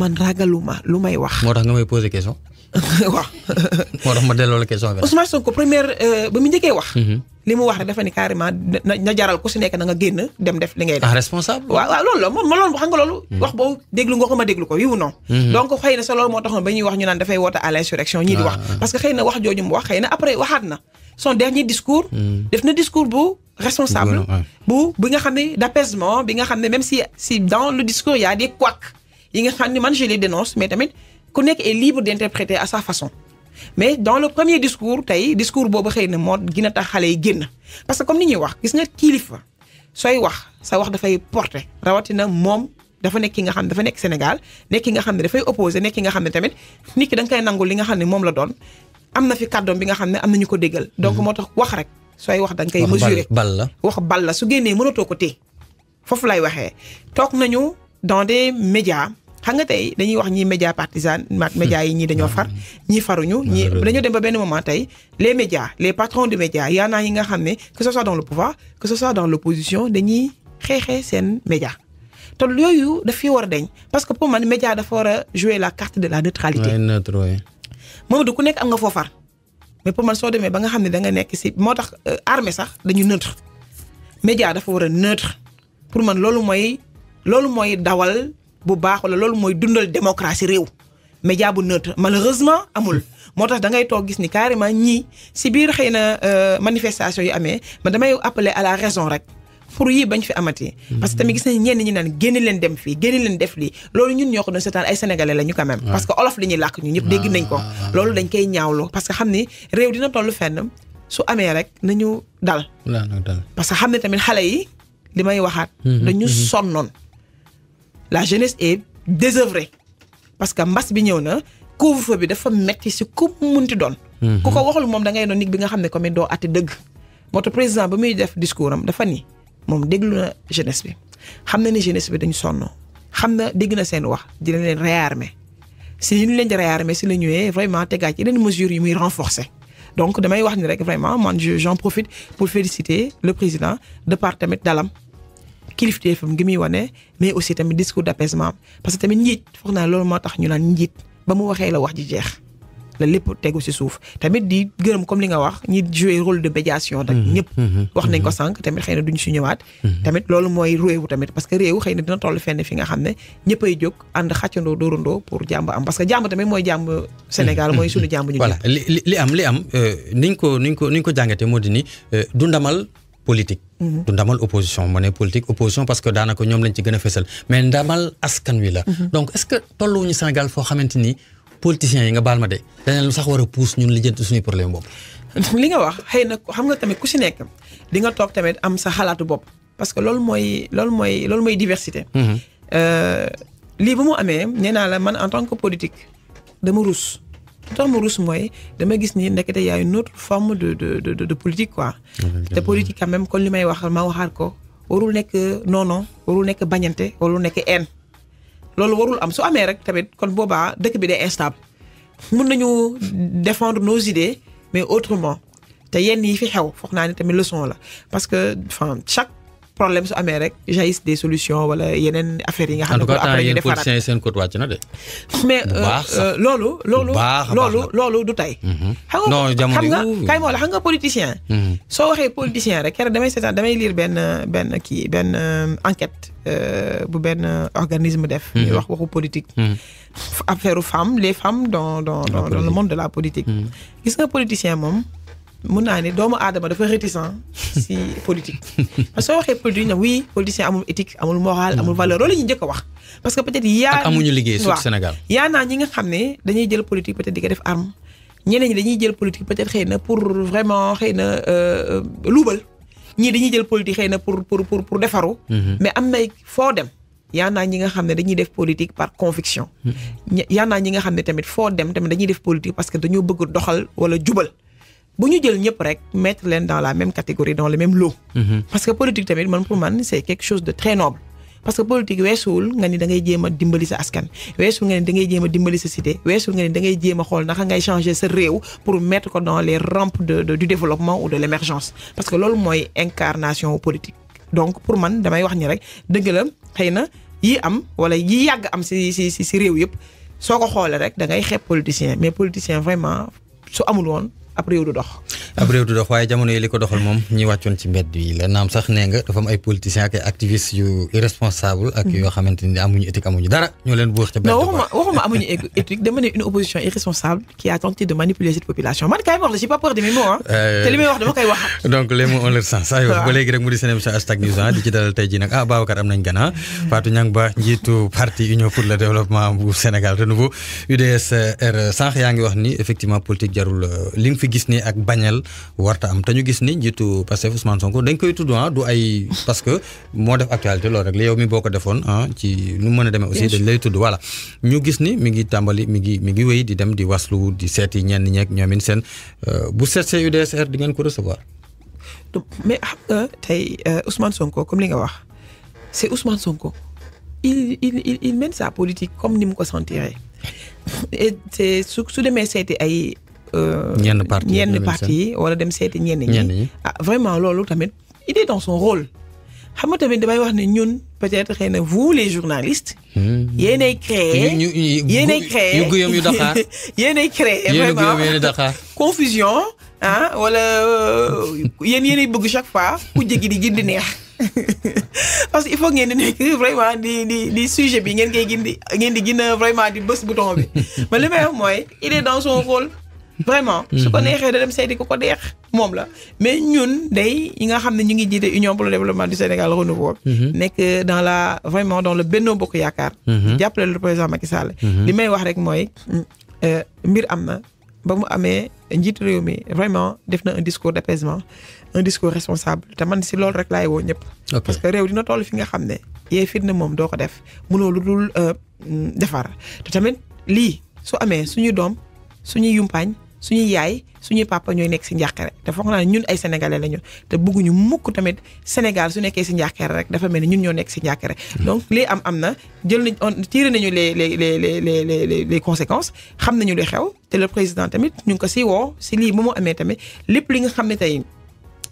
man ragaluma lu may wax moo tax nga may poser question waaw moo tax ma delloo la question bi Ousmane Sonko première ba mu njëkkee wax li mu wax rek dafa ni carrément na jaral ku si nekk na nga génn dem def li ngay def responsable waaw loolu la moom loolu xam nga loolu wax boobu déglu nga ko ma déglu ko oui ou non donc xëy na sa loolu moo taxoon ba ñuy wax ñu naan dafay woote à l'insurrection ñii di wax parce que xëy na wax jooju mu wax xëy na après waxaat na son dernier discours def na discours bu responsable bi nga xam ne d'apaisement bi nga xam ne même si dans le discours il y a des couacs yi nga xam ne man je les dénonce mais tamit ku nekk est libre d'interpréter à sa façon mais dans le premier discours tey discours boobu xëy na moo gën a tax xale yi génn parce que comme ni ñuy wax gis nga kilifa sooy wax sa wax dafay porter rawatina moom dafa nekk ki nga xam ne dafa nekk Sénégal nekk ki nga xam ne dafay opposé nekk ki nga xam ne tamit nit ki da nga koy nangul li nga xam ne moom la doon am na fi kàddoom bi nga xam ne am nañu ko déggal donc moo tax wax rek sooy wax da nga koy mesurer wax bal la su génnee mënatoo ko téye foofu lay waxee toog nañu dans des médias xam nga tey dañuy wax ñii média partisan médias yi ñii dañoo far ñii faruñu ñii dañoo dem ba benn moment tey les médias les patrons de médias yaa naa yi nga xam ne que ce soit dans le pouvoir que ce soit dans l'opposition dañuy xeexee seen média te yooyu daf fi war a deñ parce que pour man média dafa war a jouer la carte de la neutralité moom du ku nekk am nga foo far mais pour man soo demee ba nga xam ne da nga nekk si moo tax armée sax dañu neutre média dafa war a neutre pour man loolu mooy dawal bu baax wala loolu mooy dundal démocratie réew média bu neutre malheureusement amul moo tax da ngay toog gis ni carrément ñii si biir xëy na manifestation yu amee man damay appeler à la raison rek pour yii bañ fi amati parce que tamit gis nañ ñenn ñi naan génn leen dem fii génn leen def lii loolu ñun ñoo ko doon seetaan ay sénégalais la ñu quand même parce que olof li ñuy làkk ñu ñëpp dégg nañ ko loolu dañ koy ñaawlu parce que xam ni réew dina toll fenn su amee rek nañu dal parce que xam ne tamit xale yi li may waxaat dañu sonnoon la jeunesse est désœuvrée parce que mbas bi ñëw na couvre-feu bi dafa metti si ku munti doon ku ko waxul moom da ngay doon nit bi nga xam ne comme doo atti dëgg moo tax président ba muy def discours am dafa ni moom déglu na jeunesse bi xam na ni jeunesse bi dañu sonn xam na dégg na seen wax dina leen réarmer si ñu leen di réarmer si la ñëwee vraiment tegaat yeneen mesures yu muy renforcer donc damay wax ni rek vraiment man j'en profite pour féliciter le président de par tamit dalam kilifteefam gi muy wane mais aussi tamit discours d'apaisement parce que tamit njiit foog naa loolu moo tax ñu naan njiit ba mu waxee la wax ji jeex la lépp tegu ci suuf tamit di gërëm comme li nga wax ñi jouer rôle de médiation dak ñëpp wax nañ ko sànq tamit xëy na duñ si ñëwaat tamit loolu mooy réewu tamit parce que réew xëy na dina toll fenn fi nga xam ne ñëppay jóg ànd xàccandoo dóorandoo pour jàmm am parce que jàmm tamit mooy jàmm Sénégal mooy suñu jàmm ñu voilà li am niñ ko jàngatee moo di ni du ndamal politique du ndamal opposition moo ne politique opposition parce que daanaka ñoom lañ ci gën a fësal mais ndamal askan wi la donc est-ce que tolluwuñu Sénégal foo xamante ni politiciens yi nga baal ma de dañu sax war a pousse ñun lijjanti suñuy problème bopp li nga wax xëy na xam nga tamit ku si nekk di nga toog tamit am sa xalaatu bopp parce que loolu mooy diversité lii ba mu amee nee naa la man en tant que politique dama rus tax ma rus mooy dama gis ni ndekete y a une autre forme de politique quoi te politique quand même kon li may wax ma waxaat ko warul nekk non warul nekk bañante warul nekk haine loolu warul am su amee rek tamit kon boobaa dëkk bi day instable mun nañu défendre nos idées mais autrement te yenn yi fi xew foog naa ni tamit leçon la parce que enfin chaque problème su amee rek jaillissent des solutions wala yeneen affaires yi nga xam ne ko après ñu defaraat politiciens yi seen côté wàcc na de. mais loolu du tey. non jamono xam nga kay moo la xam nga politicien. soo waxee politicien rek keroog damay lire benn enquête bu benn organisme def. ñuy wax waxu politique. affaire femme les femmes dans le monde de la politique. gis nga politicien moom. mun naa ne doomu aadama dafa réticent si politique parce que soo waxee politique nag oui politicien amul éthique amul morale amul valeur loolu la ñu njëkk a wax parce que peut-être ak amuñu liggéey surtout Sénégal yaa naa ñi nga xam ne dañuy jël politique peut-être di ko def arme ñeneen ñi dañuy jël politique peut-être xëy na pour vraiment xëy na luubal ñii dañuy jël politique xëy na pour defaru mais am nay foo dem yaa naa ñi nga xam ne dañuy def politique par conviction yaa naa ñi nga xam ne tamit foo dem tamit dañuy def politique parce que dañoo bëgg doxal wala jubal bu ñu jël ñëpp rek mettre leen dans la même catégorie dans le même lot. parce que politique tamit man pour man c'est quelque chose de très noble. parce que politique weesuwul nga ni da ngay jéem a dimbali sa askan weesuwul nga ni da ngay jéem a dimbali sa cité weesuwul nga ni da ngay jéem a xool naka ngay changer sa réew pour mettre ko dans les rampes du développement ou de l'émergence parce que loolu mooy incarnation politique. donc pour man damay wax ni rek dëgg la xëy na yi am wala yi yàgg am si réew yëpp soo ko xoolee rek da ngay xeeb politicien mais politicien vraiment su amul woon. ab réew du dox. ab réew du dox waaye jamono yi li ko doxal moom ñi wàccoon ci mbedd yi la naam sax nee nga dafa am ay politiciens ak ay activistes yu irresponsable ak yoo xamante ni amuñu éthique amuñu dara ñoo leen buux ca mbedd. non waxuma amuñu éthique dama ne une opposition irresponsable qui a tenté de manipuler cette population man kay wax la j'ai pas peur de mes mots te li may wax dama koy wax. donc les mots ont leur sens aywa ba léegi rek mu di seen émission hashtag news di ci dalal tey jii nag Babacar am nañ gana Fatou Niang Ba njiitu parti Union pour le développement bu Sénégal renouveau UDSR sànq yaa ngi wax ni effectivement politique jarul li fi gis ni ak bañal warta am te ñu gis ni njiitu Pastef Ousmane Sonko dañ koy tudd du ay parce que moo def actualité loolu rek la yow mi boo ko defoon ci nu mën a demee aussi dañ lay tudd voilà ñu gis ni mi ngi tàmbali mi ngi wéy di dem di waslu di seeti ñenn ñeeg ñoomin seen bu seetsee UDSR di ngeen ko recevoir. mais xam nga tey Ousmane Sonko comme li nga wax c'est Ousmane Sonko il mène sa politique comme ni mu ko sentiree et c'est su demee seeti ay ñenn parti yi wala dem seeti ñenn ñi vraiment loolu tamit il est dans son rôle xam nga tamit damay wax ne ñun peut-être xëy na vous les journalistes yéenay créer yu guyam yu Dakar yéenay créer vraiment confusion wala yéenay bëgg chaque fois ku jéggi di gën di neex parce que il faut ngeen di nekk vraiment di sujet bi ngeen di gën a vraiment di bës bouton bi mais li may wax mooy il est dans son rôle vraiment su ko neexee da dem seeti ko deex moom la mais ñun day yi nga xam ne ñu ngi jiite Union pour le développement du Sénégal renouveau nekk vraiment dans le Benno Bokk Yaakaar jàppale le président Macky Sall li may wax rek mooy mbir am na ba mu amee njiitu réew mi vraiment def na un discours d'apaisement un discours responsable te man si loolu rek laay woo ñëpp parce que réew dina toll fi nga xam ne yee fitna moom doo ko def mënoo lu dul defar te tamit lii su amee suñu doom suñuy yumpaañ suñuy yaay suñuy papa ñooy nekk si njàqare te foog naa ñun ay sénégalais lañu te bëgguñu mukk tamit Sénégal su nekkee si njàqare rek dafa mel ni ñun ñoo nekk si njàqare donc lii am na jël nañ tiré nañu les conséquences xam nañu li xew te le président tamit ñu ngi ko si woo si lii bu mu amee tamit lépp li nga xam ne tey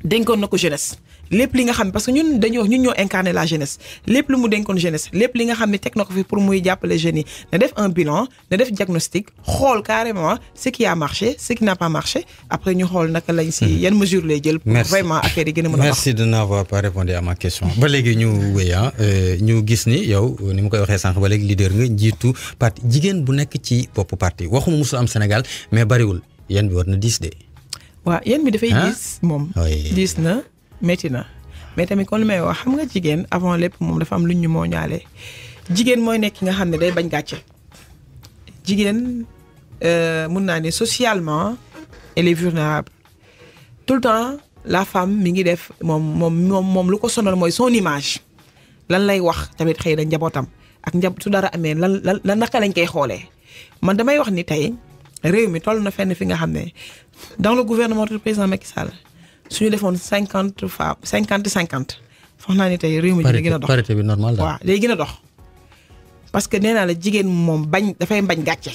dénkoon na ko jeunesse lépp li nga xam ne parce que ñun dañoo ñun ñoo incarner la jeunesse lépp lu mu dénkoon jeunesse lépp li nga xam ne teg na ko fi pour muy jàppale jeunes yi na def un bilan na def diagnostic xool carrément ce qui a marché ce qui n'a pas marché après ñu xool naka lañ si yan mesures lay jël pour vraiment affaire yi gën a mën a merci de n'avoir pas répondu à ma question ba léegi ñu wéy ñu gis ni yow ni mu koy waxee sànq ba léegi leader nga njiitu parti jigéen bu nekk ci bopp parti waxuma musul am Sénégal mais bariwul yéen bi war na diis de waaw yéen bi dafay diis moom diis na métti na mais tamit kon li may wax xam nga jigéen avant lépp moom dafa am lu ñu moo ñaale jigéen mooy nekk nga xam ne day bañ gàcce jigéen mun naa ne socialement elle est vulnérable tout le temps la femme mi ngi def moom lu ko sonal mooy son image lan lay wax tamit xëy na njabootam ak su dara amee lan naka lañ koy xoolee man damay wax ni tey réew mi toll na fenn fi nga xam ne dans le gouvernement du président Macky Sall suñu defoon 50 femmes 50-50 foog naa ni tey réew mi dina gën a dox parité bi normal daal waaw day gën a dox parce que nee naa la jigéen moom dafay bañ gàcce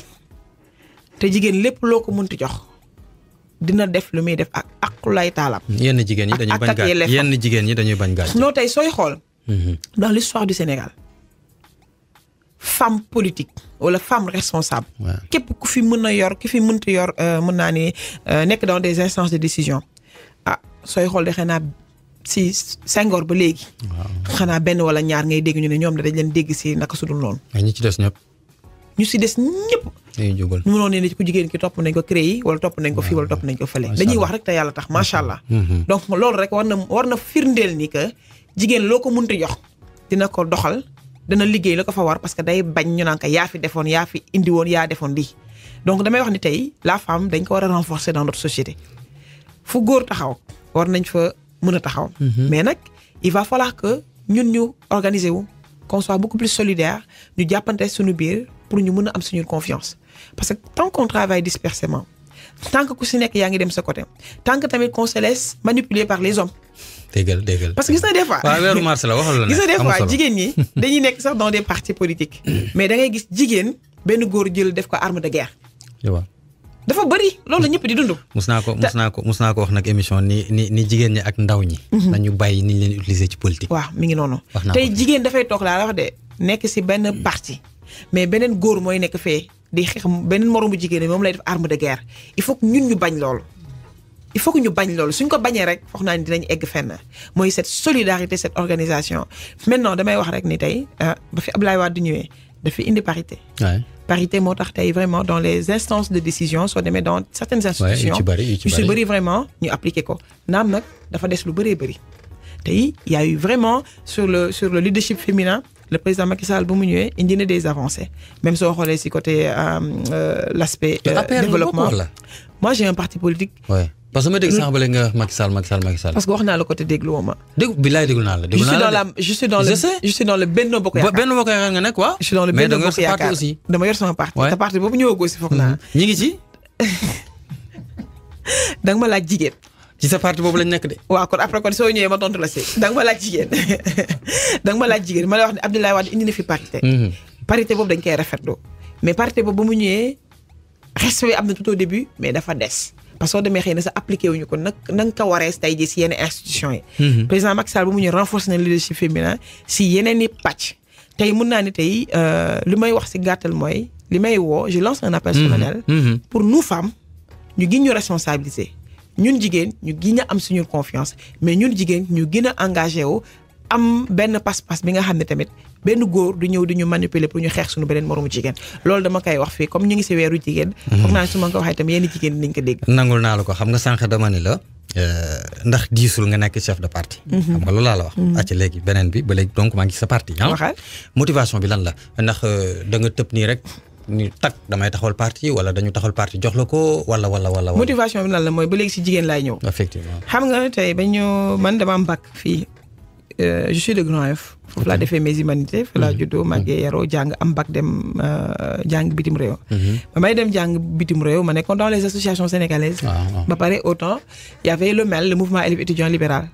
te jigéen lépp loo ko mënti jox dina def lu muy def ak aqulay taalam. yenn jigéen ñi dañuy bañ gàcce yenn jigéen ñi dañuy bañ gàcce. non tey sooy xool. dans l'histoire du Sénégal femme politique wala femme responsable. képp ku fi mën a yor ki fi mënti yor mën naa ne nekk dans des instances de décision sooy xool de xanaa si Senghor ba léegi. xanaa benn wala ñaar ngay dégg ñu ne ñoom dañ leen dégg si naka sudul noonu. ñi ci des ñëpp. ñu si des ñëpp. dañuy jógal ñu mënoon ne ku jigéen ki topp nañ ko créé wala topp nañ ko fii wala topp nañ ko fële. dañuy wax rek te yàlla tax macha allah. donc loolu rek war na firndeel ni que jigéen loo ko mënti jox dina ko doxal dina liggéey la ko fa war parce que day bañ ñu naan ko yaa fi defoon yaa fi indi woon yaa defoon lii. donc damay wax ni tey la femme dañ ko war a renforcer dans notre société fu góor taxaw war nañ fa mën a taxaw. mais nag il va falloir que ñun ñu organiser wu qu'on soit beaucoup plus solidaire ñu jàppante suñu biir pour ñu mën a am suñu confiance parce que tant qu'on travaille dispersément tant que ku si nekk yaa ngi dem sa côté tant que tamit qu'on se laisse manipuler par les hommes. déggal parce que gis na des fois. waaw weeru mars la waxal la gis na des fois jigéen ñi dañuy nekk sax dans des partis politiques mais da ngay gis jigéen benn góor jël def ko arme de guerre. dafa bëri loolu la ñëpp di dund. mus naa ko wax nag émission ni jigéen ñi ak ndaw ñi. nañu bàyyi ni ñu leen utiliser ci politique. waaw mi ngi noonu. tey jigéen dafay toog laa la wax de nekk si benn parti mais beneen góor mooy nekk fee di xeex beneen moromu jigéen ñi moom lay def arme de guerre il faut que ñun ñu bañ loolu. il faut que ñu bañ loolu suñ ko bañee rek foog naa ni dinañ egg fenn mooy cette solidarité cette organisation maintenant damay wax rek ni tey ba fi Abdoulaye Wade ñëwee dafa indi parité. parité moo tax tey vraiment dans les instances de décision soo demee dans certaines institutions yu ci bëri vraiment ñu appliqué ko naam nag dafa des lu bëree bëri tey y a eu vraiment sur le leadership féminin le président Macky Sall bu mu ñëwee indi na des avancées même soo xoolee si côté l'aspect développement moi j'ai un parti politique. parce que ma dégg sànq ba léegi nga Macky Sall. parce que wax naa la côté déglu ma. déglu naa la. je suis dans le Benno Bokk Yaakaar. Benno Bokk Yaakaar nga nekk waa. je suis dans le Benno Bokk Yaakaar aussi. dama yor sama parti. te parti boobu ñëwagoo si foog naa. ñi ngi ci. da nga ma laaj jigéen. ci sa parti boobu lañ nekk de. waaw kon après kon soo ñëwee ma tontu la si. da nga ma laaj jigéen ma lay wax ne Abdoulaye Wade indi na fi parité. parité boobu dañ koy rafetlu mais parité boobu ba mu ñëwee respect am na tout au début mais dafa des. parce que soo demee xëy na sa appliqué wuñu ko nag na nga ko waree tey jii si yenn institutions yi. président Macky Sall bu mu ñëw renforcer na leadership féminin si yeneen i pàcc. tey mun naa ne tey li may wax si gàttal mooy li may woo je lance un appel solennel. pour nous femmes ñu gën ñu responsabiliser ñun jigéen ñu gën a am suñu confiance mais ñun jigéen ñu gën a engagé wu am benn pas-pas bi nga xam ne tamit benn góor du ñëw di ñu manipuler pour ñu xeex suñu beneen moromu jigéen loolu dama koy wax fii comme ñu ngi si weeru jigéen. foog naa su ma ko waxee tamit yenn jigéen dinañ ko dégg. nangul naa la ko xam nga sànq dama ni la ndax diisul nga nekk chef de parti. xam nga loolu laa la wax. acca léegi beneen bi ba léegi donc maa ngi ci sa parti. motivation bi lan la ndax da nga tëb nii rek ni tak damay taxawal parti wala dañu taxawal parti jox la ko wala. motivation bi lan la mooy ba léegi si jigéen laay ñëw. effectivement xam nga tey man dama am bac fii. je suis de Grand Yoff foofu laa defee mes humanités fa laa juddoo màggee yaroo jàng am bac dem jàng bitim réew ba may dem jàng bitim réew ma nekkoon dans les associations sénégalaises ba pare autant y avait le MEL le mouvement élèves étudiants libéral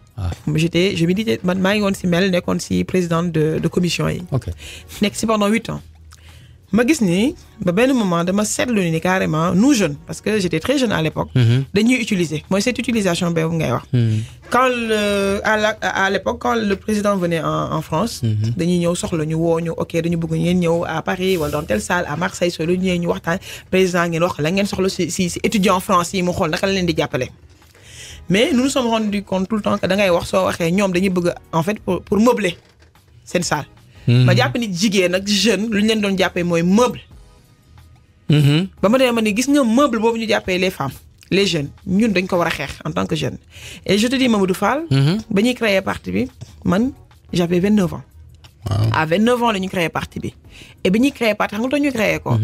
je militais man maa ngi woon si MEL nekkoon si présidente de commission yi nekk si pendant 8 ans ma gis ni ba benn moment dama seetlu ni carrément nous jeunes parce que j'étais très jeune à l'époque dañuy utiliser mooy cette utilisation boobu ngay wax quand à l'époque quand le président venait en France dañuy ñëw soxla ñu woo ñu ok dañu bëgg ngeen ñëw à Paris wala dans telle salle à Marseille soo lu ñëwee ñu waxtaan président ngeen wax la ngeen soxla si étudiants France yi mu xool naka la leen di jàppale mais nous nous sommes rendus compte tout le temps que da ngay wax soo waxee ñoom dañuy bëgg en fait pour meubler seen salle ma jàpp ni jigéen ak jeune lu ñu leen doon jàppee mooy meuble. ba ma demee ma ni gis nga meuble boobu ñu jàppee les femmes les jeunes ñun dañ ko war a xeex en tant que jeune. et je te dis Mamadou Fall. ba ñuy créer parti bi man j'avais 29 ans. à 29 ans la ñu créer parti bi. et ba ñuy créer parti xam nga ñu créer ko.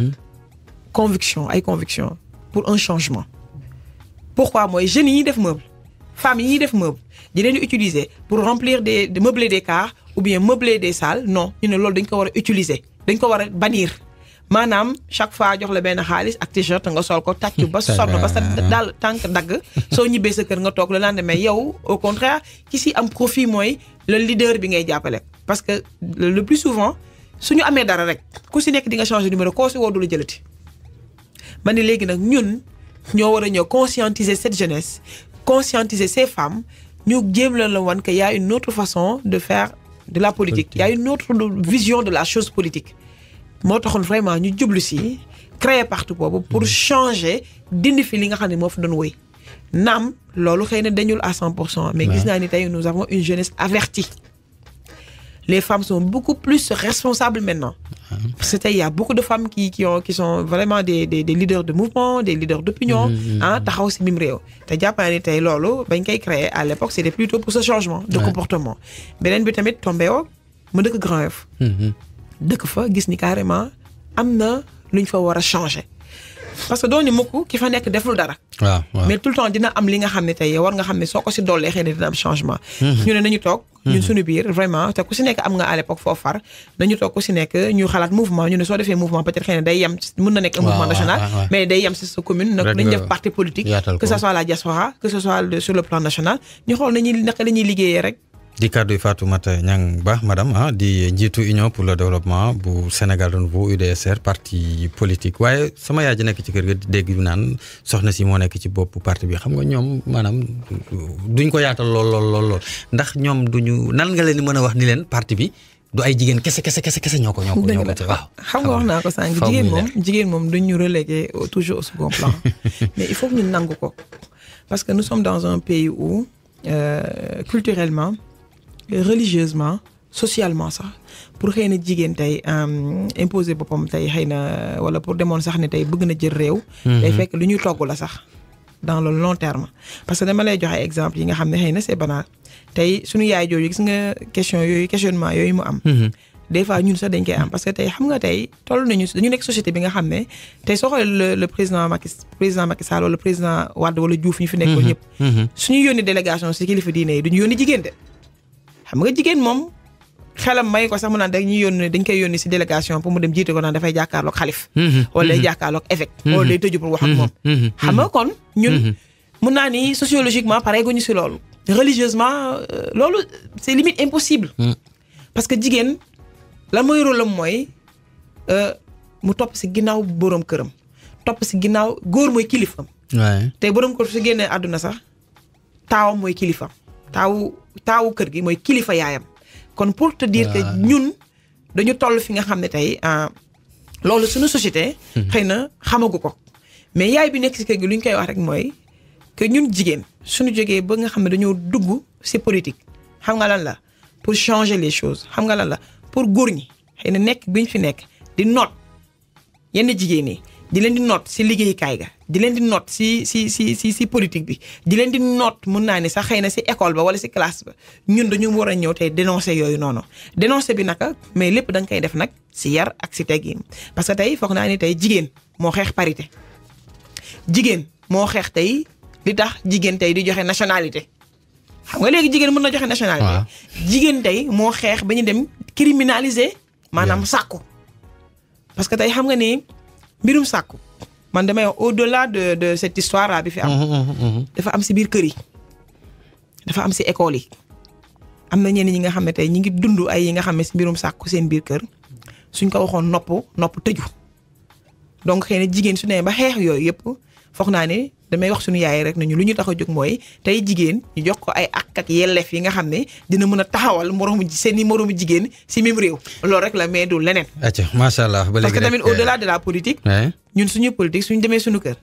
conviction pour un changement. pourquoi mooy jeunes yi ñuy def meuble femmes yi ñuy def meuble di leen utiliser pour remplir de meubler des cars. ou bien meubler des salles non ñu ne loolu dañ ko war a utiliser dañ ko war a bannir maanaam chaque fois jox la benn xaalis ak t-shirt nga sol ko tàccu ba sonn ba sa daal tànk dagg soo ñibbee sa kër nga toog le lendemain yow au contraire ki si am profit mooy le leader bi ngay jàppale parce que le plus souvent suñu amee dara rek ku si nekk di nga changer numéro koo si woo du la jëlati ma ne léegi nag ñun ñoo war a ñëw conscientiser cette jeunesse conscientiser ces femmes ñu jéem leen la wan que y a une autre façon de faire de la politique y a une autre vision de la chose politique moo taxoon vraiment ñu jublu si créer parti boobu pour changer dindi fi li nga xam ne moo fi doon wéy naam loolu xëy na dañul à 100% mais gis naa ni tey nous avons une jeunesse avertie les femmes sont beaucoup plus responsables maintenant parce que tey y a beaucoup de femmes qui sont vraiment des leaders de mouvement des leaders d'opinion taxaw si mim réew te jàpp naa ni tey loolu bañ koy créer à l'époque c'était plutôt pour ce changement de comportement beneen bi tamit tombé woo ma dëkk Grand Yoff dëkk fa gis ni carrément am na lu ñu fa war a changer parce que dooni mukk ki fa nekk deful dara mais tout le temps dina am li nga xam ne tey war nga xam ne soo ko si dollee xëy na dina am changement ñu ne nañu toog ñun suñu biir vraiment te ku si nekk am nga à l'époque foofu far nañu toog ku si nekk ñu xalaat mouvement ñu ne soo defee mouvement peut-être xëy na day yem mën na nekk un mouvement national mais day yem si sa commune nag nañu def parti politique que ça soit la diaspora que ce soit sur le plan national ñu xool nañuy naka la ñuy liggéeyee rek di kàddu Fatoumata Niang Bah madame di njiitu Union pour le développement bu Sénégal Renouveau UDSR parti politique waaye sama yaay ji nekk ci kër ga dégg naan soxna si moo nekk ci bopp parti bi xam nga ñoom maanaam duñ ko yaatal lool ndax ñoom duñu nan nga leen di mën a wax ni leen parti bi du ay jigéen kese ñoo ko waaw xam nga wax naa ko sànq jigéen moom duñ ñu reléguer toujours au second plan mais il faut que ñu nangu ko parce que nous sommes dans un pays où culturellement religieusement socialement sax pour xëy na jigéen tey imposer boppam tey xëy na wala pour demoon sax ne tey bëgg na jël réew day fekk lu ñuy togg la sax dans le long terme parce que dama lay joxe exemple yi nga xam ne xëy na c'est banal tey suñu yaay jooju gis nga questionnement yooyu mu am des fois ñun sax dañ koy am parce que tey xam nga tey toll nañu dañu nekk société bi nga xam ne tey soo xoolee le président Macky Sall wala le président Wade wala Diouf ñu fi nekkoon ñëpp suñu yónni délégation si kilifa diine yi duñu yónni jigéen de xam nga jigéen moom xelam may ko sax mu naan rek dañ koy yónni si délégation pour mu dem jiite ko naan dafay jàkkaarloog xalif wala day jàkkaarloog évêque wala day tëju pour wax ak moom xam nga kon ñun mun naa ni sociologiquement pare guñu si loolu religieusement loolu c'est limite impossible parce que jigéen la mooy rôle am mooy mu topp si ginnaaw boroom këram topp si ginnaaw góor mooy kilifam tey boroom kër su génnee àdduna sax taawam mooy kilifam taawu kër gi mooy kilifa yaayam kon pour te dire que ñun dañu toll fi nga xam ne tey loolu suñu société xëy na xamagu ko mais yaay bi nekk ci kër gi lu ñu koy wax rek mooy que ñun jigéen suñu jógee ba nga xam ne dañoo dugg ci politique xam nga lan la pour changer les choses xam nga lan la pour góor ñi xëy na nekk bi ñu fi nekk di noot yenn jigéen yi di leen di noot ci liggéeyukaay ga di leen di noot ci politique bi di leen di noot mun naa ni sax xëy na ci école ba wala ci classe ba ñun dañu war a ñëw tey dénoncer yooyu noonu dénoncer bi naka mais lépp da nga koy def nag ci yar ak ci teggin parce que tey foog naa ni tey jigéen moo xeex parité jigéen moo xeex tey li tax jigéen tey di joxe nationalité xam nga léegi jigéen mën na joxe nationalité jigéen tey moo xeex ba ñu dem criminaliser maanaam sàkku parce que tey xam nga ni mbirum sàkku man damay wax au-delà de cette histoire là bi fi am dafa am ci biir kër yi dafa am ci école yi am na ñenn ñi nga xam ne tey ñi ngi dund ay yi nga xam ne ci mbirum sàkku seen biir kër suñ ko waxoon nopp tëju donc xëy na jigéen su ne ba xeex yooyu yëpp foog naa ne damay wax suñu yaay rek nañu lu ñu tax a jóg mooy tey jigéen ñu jox ko ay ak ak yelleef yi nga xam ne dina mën a taxawal seeni moroomu jigéen ci même réew loolu rek la mais du leneen. macha allah ba léegi parce que tamit au-delà de la politique. ñun suñu politique suñu demee suñu kër.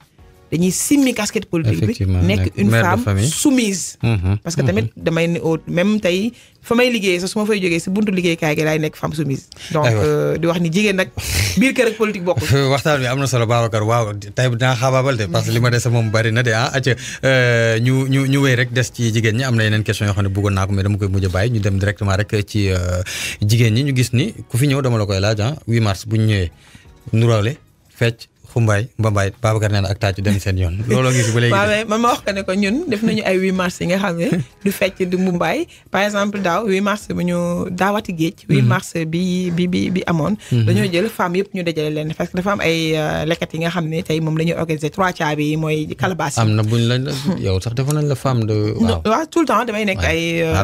dañuy simmi casquette politique bi nekk une femme soumise parce que tamit damay ne même tey fa may liggéeyee sax su ma fay jógee si buntu liggéeykaay gi laay nekk femme soumise donc di wax ni jigéen nag biir kër ak politique bokkul. waxtaan bi am na solo Babacar waaw tey dinaa xaabaabal de parce que li ma dese moom bari na de acca ñu wéy rek des ci jigéen ñi am na yeneen question yoo xam ne bëggoon naa ko mais dama koy mujj a bàyyi ñu dem directement rek ci jigéen ñi ñu gis ni ku fi ñëw dama la koy laaj 8 mars bu ñu ñëwee nuróole fecc Xumbaay Mbambaay Babacar nee na ak tàccu dem seen yoon looloo ngi fi ba léegi. waaw mais man ma wax ko ne ko ñun def nañu ay 8 mars yi nga xam ne du fecc du Mumbaay par exemple daaw 8 mars bu ñu daawati géej. 8 mars bi amoon. dañoo jël femmes yëpp ñu dajale leen parce que dafa am ay lekkat yi nga xam ne tey moom la ñuy organiser 3 caabi yi mooy calebasse. am na buñ la yow sax defoon nañ la femme de. waaw tout le temps damay nekk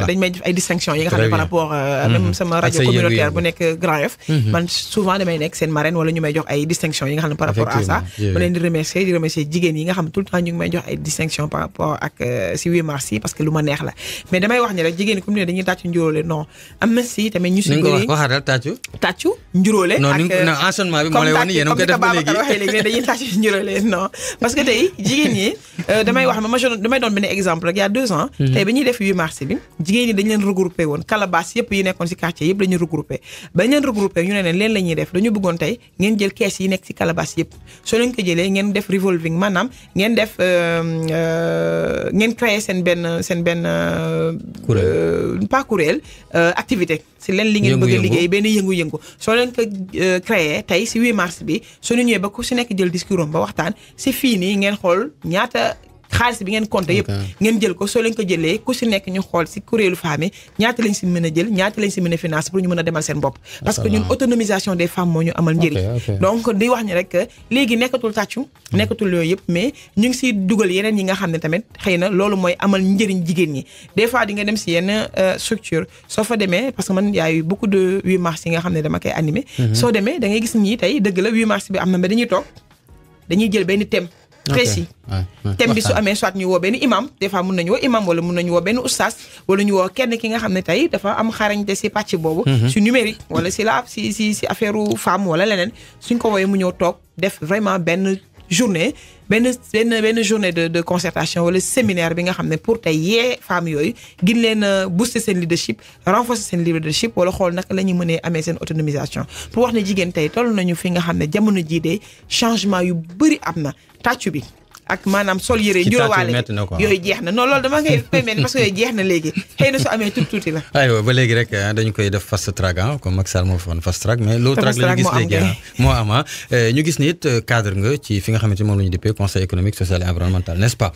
dañ may def ay distinctions yi nga xam ne par rapport même sama rajo communautaire bu nekk Grand Yoff. man souvent damay nekk seen marraine wala ñu may jox ay distinctions yi nga xam ne par rapport à ça. ma leen di remercier jigéen yi nga xam ne tout le temps ñu ngi may jox ay distinctions par rapport ak si 8 mars yi parce que lu ma neex la mais damay wax ni rek jigéen comme ni dañuy tàccu njuróole non am na si tamit ñu si bëri waxaatal tàccu njuróole non enseignement bi moo lay wax ni yéen a ngi koy def ba léegi waxee léegi dañuy tàccu njuróole non parce que tey jigéen ñi damay wax damay doon benn exemple rek il y a 2 ans tey ba ñuy def 8 mars bi jigéen ñi dañ leen regroupé woon calebasse yëpp yi nekkoon si quartier yëpp lañu regroupé ba leen regroupé ñu ne leen la ñuy def dañu bëggoon tey ngeen jël kees yi nekk si calebasse yëpp soo leen ko jëlee ngeen def revolving maanaam ngeen def ngeen créer seen benn pas kuréel activité si leen li ngeen bëgg a liggéey benn yëngu-yëngu soo leen ko créer tey si 8 mars bi soo leen ñëwee ba ku si nekk jël discours am ba waxtaan si fii nii ngeen xool ñaata xaalis bi ngeen compté yëpp ngeen jël ko soo leen ko jëlee ku si nekk ñu xool si kuréelu femmes yi ñaata lañ si mën a jël ñaata lañ si mën a finance pour ñu mën a demal seen bopp parce que ñun autonomisation des femmes moo ñu amal njëriñ donc di wax ni rek léegi nekkatul tàccu nekkatul yooyu yëpp mais ñu ngi si dugal yeneen yi nga xam ne tamit xëy na loolu mooy amal njëriñ jigéen ñi des fois di nga dem si yenn structure soo fa demee parce que man y a eu beaucoup de 8 mars yi nga xam ne dama koy animé soo demee da ngay gis ñi tey dëgg la 8 mars bi am na mais dañuy toog dañuy jël benn thème précis thème bi su amee soit ñu woo benn imam des fois mun nañu woo imam wala mun nañu woo benn oustaz wala ñu woo kenn ki nga xam ne tey dafa am xarañte si pàcc boobu si numérique wala si la si affaire femme wala leneen suñ ko wooyee mu ñëw toog def vraiment benn journée benn journée de concertation wala séminaire bi nga xam ne pour tey yee femmes yooyu gën leen booster seen leadership renforcer seen leadership wala xool naka la ñuy mënee amee seen autonomisation pour wax ne jigéen tey toll nañu fi nga xam ne jamono jii de changement yu bëri am na tàccu bi ak maanaam sol yére njuróowaale yooyu jeex na non loolu dama koy permettre parce que yooyu jeex na léegi xëy na su amee tuuti la aywa ba léegi rek dañu koy def fast track comme Macky Sall moo fi woon fast track mais low track la ñu gis léegi moo am ñu gis ni it cadre nga ci fi nga xamante moom la ñu dippee conseil économique social et environnemental n'est-ce pas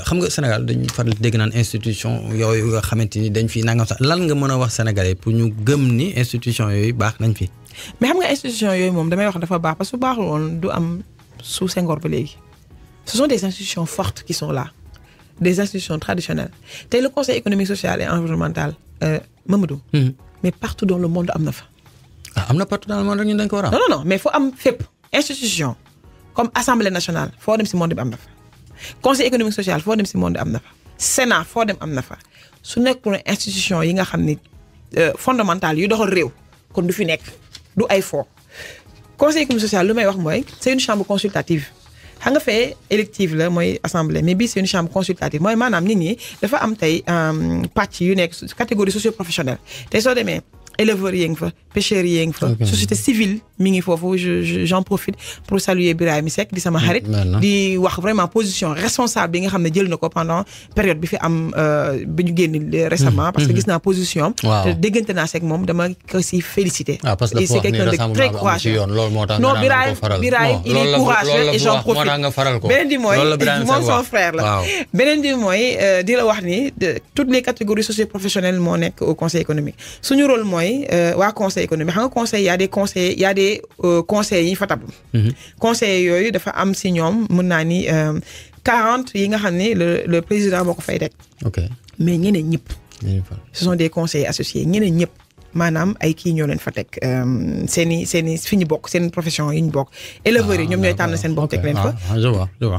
xam nga Sénégal dañu faral dégg naan institution yooyu nga xamante ni dañ fi nangam sax lan nga mën a wax sénégalais pour ñu gëm ni institution yooyu baax nañ fi mais xam nga institution yooyu moom damay wax dafa baax parce que su baaxul woon du am sous Senghor ba léegi ce sont des institutions fortes qui sont là des institutions traditionnelles tey le conseil économique social et environnemental Mamadou mais partout dans le monde am na fa am na partout dans le monde rek ñun dañ ko war a non mais foo am fépp institution comme assemblée nationale foo dem si monde bi am na fa conseil économique social foo dem si monde am na fa sénat foo dem am na fa su nekkul institution yi nga xam ni fondamentale yu doxal réew kon du fi nekk du ay foo conseil économique social lu may wax mooy c'est une chambre consultative xam nga fee élective la mooy assemblée mais bii c'est une chambre consultative mooy maanaam nit ñi dafa am tey pàcc yu nekk catégorie socio-professionnelle tey soo demee éleveurs yi ngi fa pêcheurs yi ngi fa société civile mi ngi foofu j'en profite pour saluer Birahim Seck di sama xarit di wax vraiment position responsable bi nga xam ne jël na ko pendant période bi fi am bi ñu génn récemment parce que gis naa position te déggante naa seeg moom dama ko si féliciter et c'est quelqu'un de très courageux non Birahim il est courageux et j'en profite beneen di mooy moom son frère la beneen di mooy di la wax ni toutes les catégories socio-professionnelles moo nekk au conseil économique suñu rôle mooy waa conseil économique xam nga conseil y a des conseils y a des conseils yi ñu fa tab conseils yooyu dafa am si ñoom mën naa ni 40 yi nga xam ne le président moo ko fay teg mais ñeneen ñëpp ce sont des conseils associés ñeneen ñëpp maanaam ay kii ñoo leen fa teg seeni fi ñu bokk seen profession yi ñu bokk éleveurs yi ñoom ñooy tànn seen bopp teg leen fa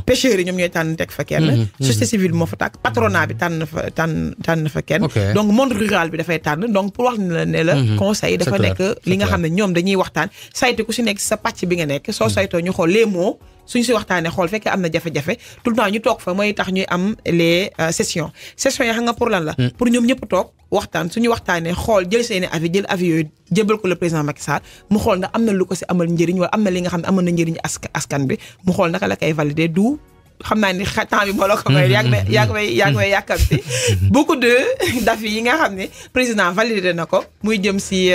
pêcheurs yi ñoom ñooy tànn teg fa kenn société civile moo fa tàkk patronat bi tànn fa kenn donc monde rural bi dafay tànn donc pour wax ne la conseil dafa nekk li nga xam ne ñoom dañuy waxtaan saytu ku si nekk sa pàcc bi nga nekk soo saytoo ñu xool les mots suñ si waxtaanee xool fekkee am na jafe-jafe tout le temps ñu toog fa mooy tax ñuy am les sessions yi xam nga pour lan la pour ñoom ñëpp toog waxtaan suñu waxtaanee xool jël seeni avis yooyu jébal ko le président Macky Sall mu xool ndax am na lu ko si amal njëriñ wala am na li nga xam ne amal na njëriñ askan bi mu xool naka la koy valider du xam naa ni temps bi moo la ko may yaa ngi may yàkkamti beaucoup d'avis yi nga xam ne président validé na ko muy jëm si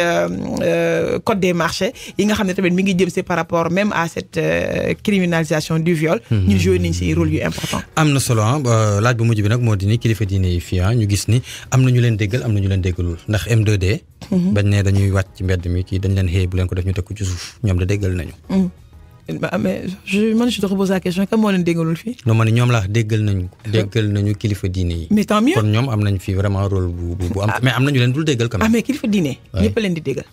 code des marchés yi nga xam ne tamit mi ngi jëm si par rapport même à cette criminalisation du viol. ñu joué nañ si rôle yu important. am na solo laaj bu mujj bi nag moo di ni kilifa diine yi fii ñu gis ni am na ñu leen déggal am na ñu leen déggalul ndax M2D. bañ ne dañuy wàcc ci mbedd mi kii dañ leen xëy bu leen ko def ñu teg ko ci suuf ñoom da déggal nañu. mais je te repose la question kan moo leen déggalul fii. non man ñoom laa déggal nañu kilifa diine yi. mais tant mieux kon ñoom am nañ fi vraiment rôle bu am. mais am na ñu leen dul déggal quand même. mais kilifa diine. ñëpp leen di déggal.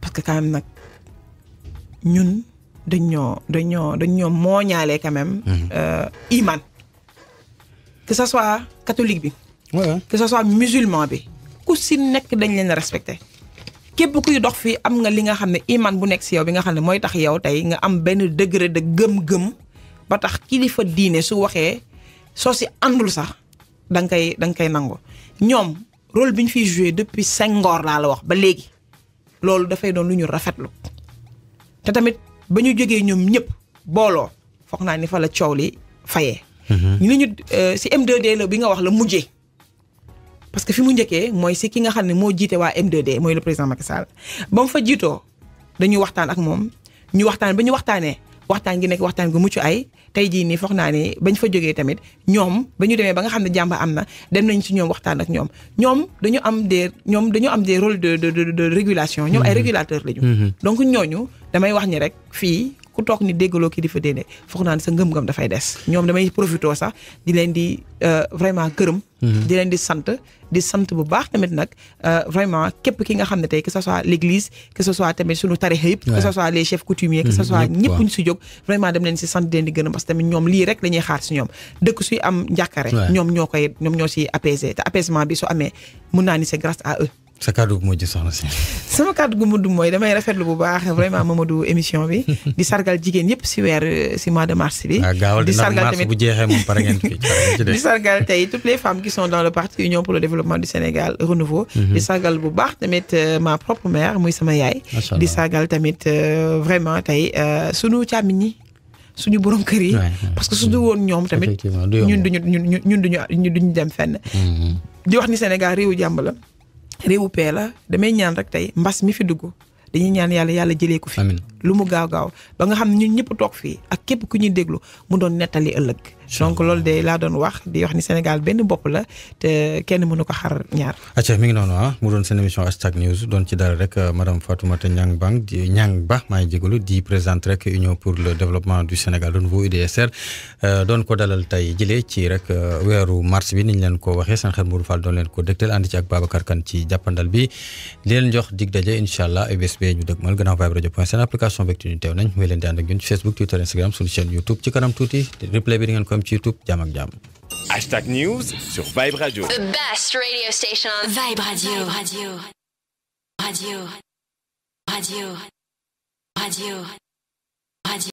parce que quand même nag ñun dañoo mooñaale quand même. iman que ça soit catholique bi. que ça soit musulman bi. ku si nekk dañ leen respecté. képp kuy dox fii am nga li nga xam ne iman bu nekk si yow bi nga xam ne mooy tax yow tey nga am benn degré de gëm-gëm ba tax kilifa diine su waxee soo si àndul sax da nga koy nangu ñoom rôle bi ñu fiy joué depuis Senghor laa la wax ba léegi loolu dafay doon lu ñu rafetlu te tamit ba ñu jógee ñoom ñëpp booloo foog naa ni fa la coow li fayee. ñu ne ñu si M2D la bi nga wax la mujjee. parce que fi mu njëkkee mooy si ki nga xam ne moo jiite waa M2D mooy le président Macky Sall ba mu fa jiitoo dañuy waxtaan ak moom ñu waxtaan ba ñu waxtaanee waxtaan gi nekk waxtaan gu mucc ay tey jii nii foog naa ne bañ fa jógee tamit ñoom ba ñu demee ba nga xam ne jàmm am na dem nañ ci ñoom waxtaan ak ñoom dañu am des rôles de régulation ñoom ay régulateurs lañu. donc ñooñu damay wax ni rek fii ku toog ni déggaloo kii di fa déedéet foog naa ne sa ngëm-ngëm dafay des ñoom damay profité sax di leen di vraiment gërëm. di leen di sant bu baax tamit nag vraiment képp ki nga xam ne tey que ce soit l'église que ce soit tamit sunu tarixa yëpp que ce soit les chefs coutumiers que ce soit ñëpp ñu si jóg vraiment dem leen si sant di leen di gërëm parce que tamit ñoom lii rek la ñuy xaar si ñoom dëkk suy am njàkkare ñoom ñoo si apaiser te apaisement bi su amee mun naa ni c'est grâce à eux. sa kàddu gu mujj soxna si. sama kàddu gu mujj mooy damay rafetlu bu baax vraiment Mamadou émission bi di sargal jigéen yëpp si mois de mars bi. di sargal tamit bu jeexee moom pare ngeen fi. di sargal tey toutes les femmes qui sont dans le parti Union pour le développement du Sénégal Renouveau. di sargal bu baax tamit ma propre mère muy sama yaay. di sargal tamit vraiment tey sunu càmmiñ ñi suñu borom kër yi. parce que su du woon ñoom tamit. ñun duñu dem fenn. di wax ni Sénégal réewu jàmm la. réewu pee la damay ñaan rek tey mbas mi fi dugg dañuy ñaan yàlla jëlee ko fi. lu mu gaaw ba nga xam ne ñun ñëpp toog fii ak képp ku ñuy déglu mu doon nettali ëllëg. donc loolu de laa doon wax di wax ni Sénégal benn bopp la te kenn mënu ko xar ñaar. acca mi ngi noonu mu doon seen émission hashtag news doon ci dara rek madame Fatoumata Niang Ba maa ngi jégalu di présidente rek Union pour le développement du Sénégal Renouveau UDSR doon ko dalal tey jëlee ci rek weeru mars bi niñ leen ko waxee seen xel Mourou Fall doon leen ko dégtal ànd ci ak Babacar Kane ci jàppandal bi di leen jox dig daje incha allah UBSB ñu dëgmal gannaaw Vibe Radio point seen application Vectu ñu teew nañ muy leen di ànd ak ñun ci Facebook Twitter Instagram suñu chaîne YouTube ci kanam tuuti replay bi di ngeen ko am ci YouTube jàmm ak jàmm. Hashtag News sur Vibe Radio. The best radio station on Vibe Radio. Radio.